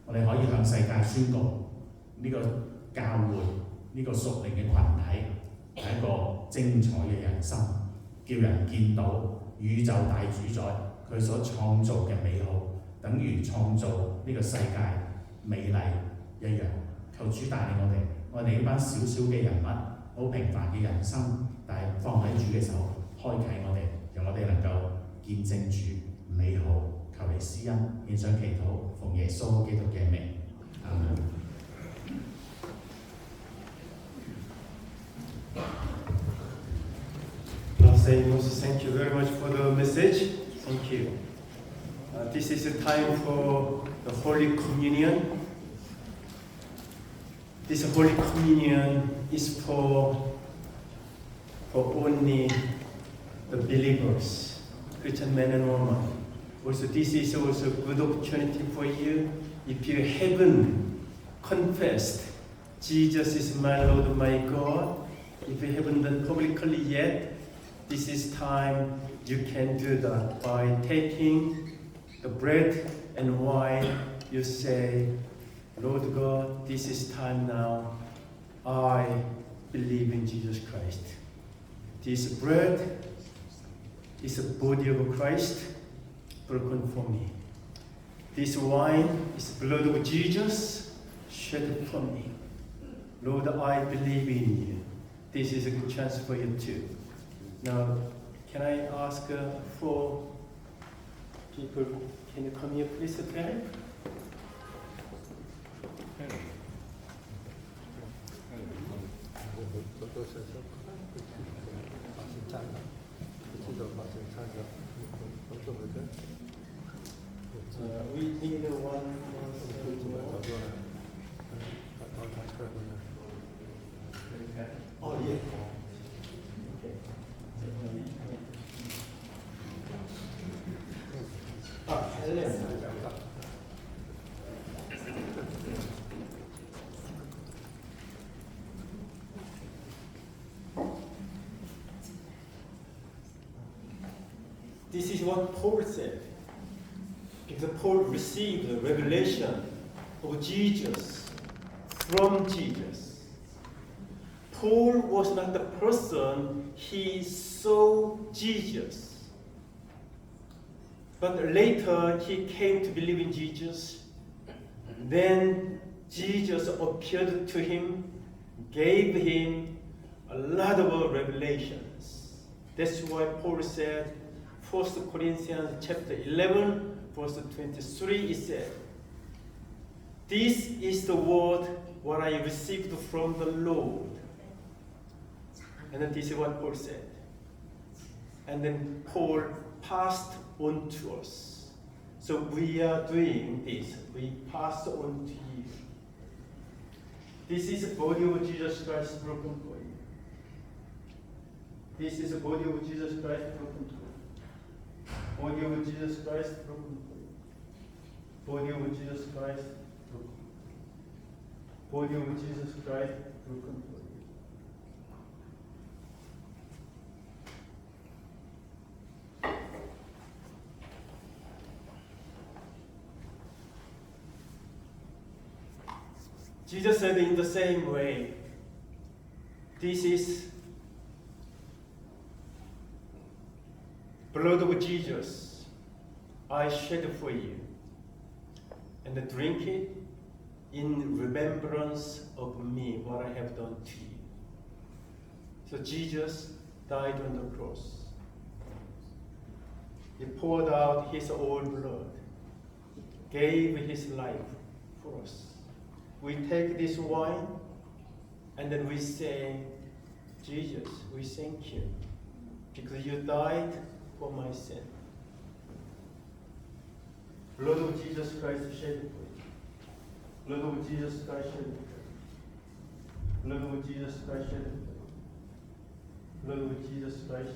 我哋可以向世界宣告呢個教會，呢個屬靈嘅群體係一個精彩嘅人生，叫人見到宇宙大主宰佢所創造嘅美好，等於創造呢個世界美麗一樣。求主帶領我哋呢班小小嘅人物，好平凡嘅人生，但係放喺主嘅手，開啟我哋，讓我哋能夠見證主美好。求你施恩，獻上祈禱，奉耶穌基督嘅名，阿門。Moses, thank you very much for the message. Thank you. This is a time for the Holy Communion. This Holy Communion is for only the believers, Christian men and women. Also, this is also a good opportunity for you. If you haven't confessed Jesus is my Lord, my God, if you haven't done publicly yet, this is time you can do that by taking the bread and wine. You say, Lord God, this is time now. I believe in Jesus Christ. This bread is the body of Christ broken for me. This wine is the blood of Jesus shed for me. Lord, I believe in you. This is a good chance for you too. Now, can I ask for people, can you come here please to help? We need one more. Oh, yeah. Okay. Helen. This is what Paul said. Because Paul received the revelation of Jesus from Jesus. Paul was not the person, he saw Jesus. But later he came to believe in Jesus. Then Jesus appeared to him, gave him a lot of revelations. That's why Paul said, 1 Corinthians chapter 11, verse 23, he said, "This is the word what I received from the Lord." And then this is what Paul said. And then Paul passed on to us. So we are doing this. We pass on to you. This is the body of Jesus Christ broken for you. This is the body of Jesus Christ broken for you. Body of Jesus Christ broken for you. Body of Jesus Christ broken. Body of Jesus Christ broken for you. Jesus said in the same way, this is blood of Jesus, I shed for you, and drink it in remembrance of me, what I have done to you. So Jesus died on the cross. He poured out his own blood, gave his life for us. We take this wine and then we say, Jesus, we thank you because you died for my sin. Blood of Jesus Christ shed for you. Blood of Jesus Christ shed for you. Blood of Jesus Christ shed for you. Blood of Jesus Christ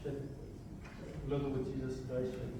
shed for you. Blood of Jesus Christ shed for you.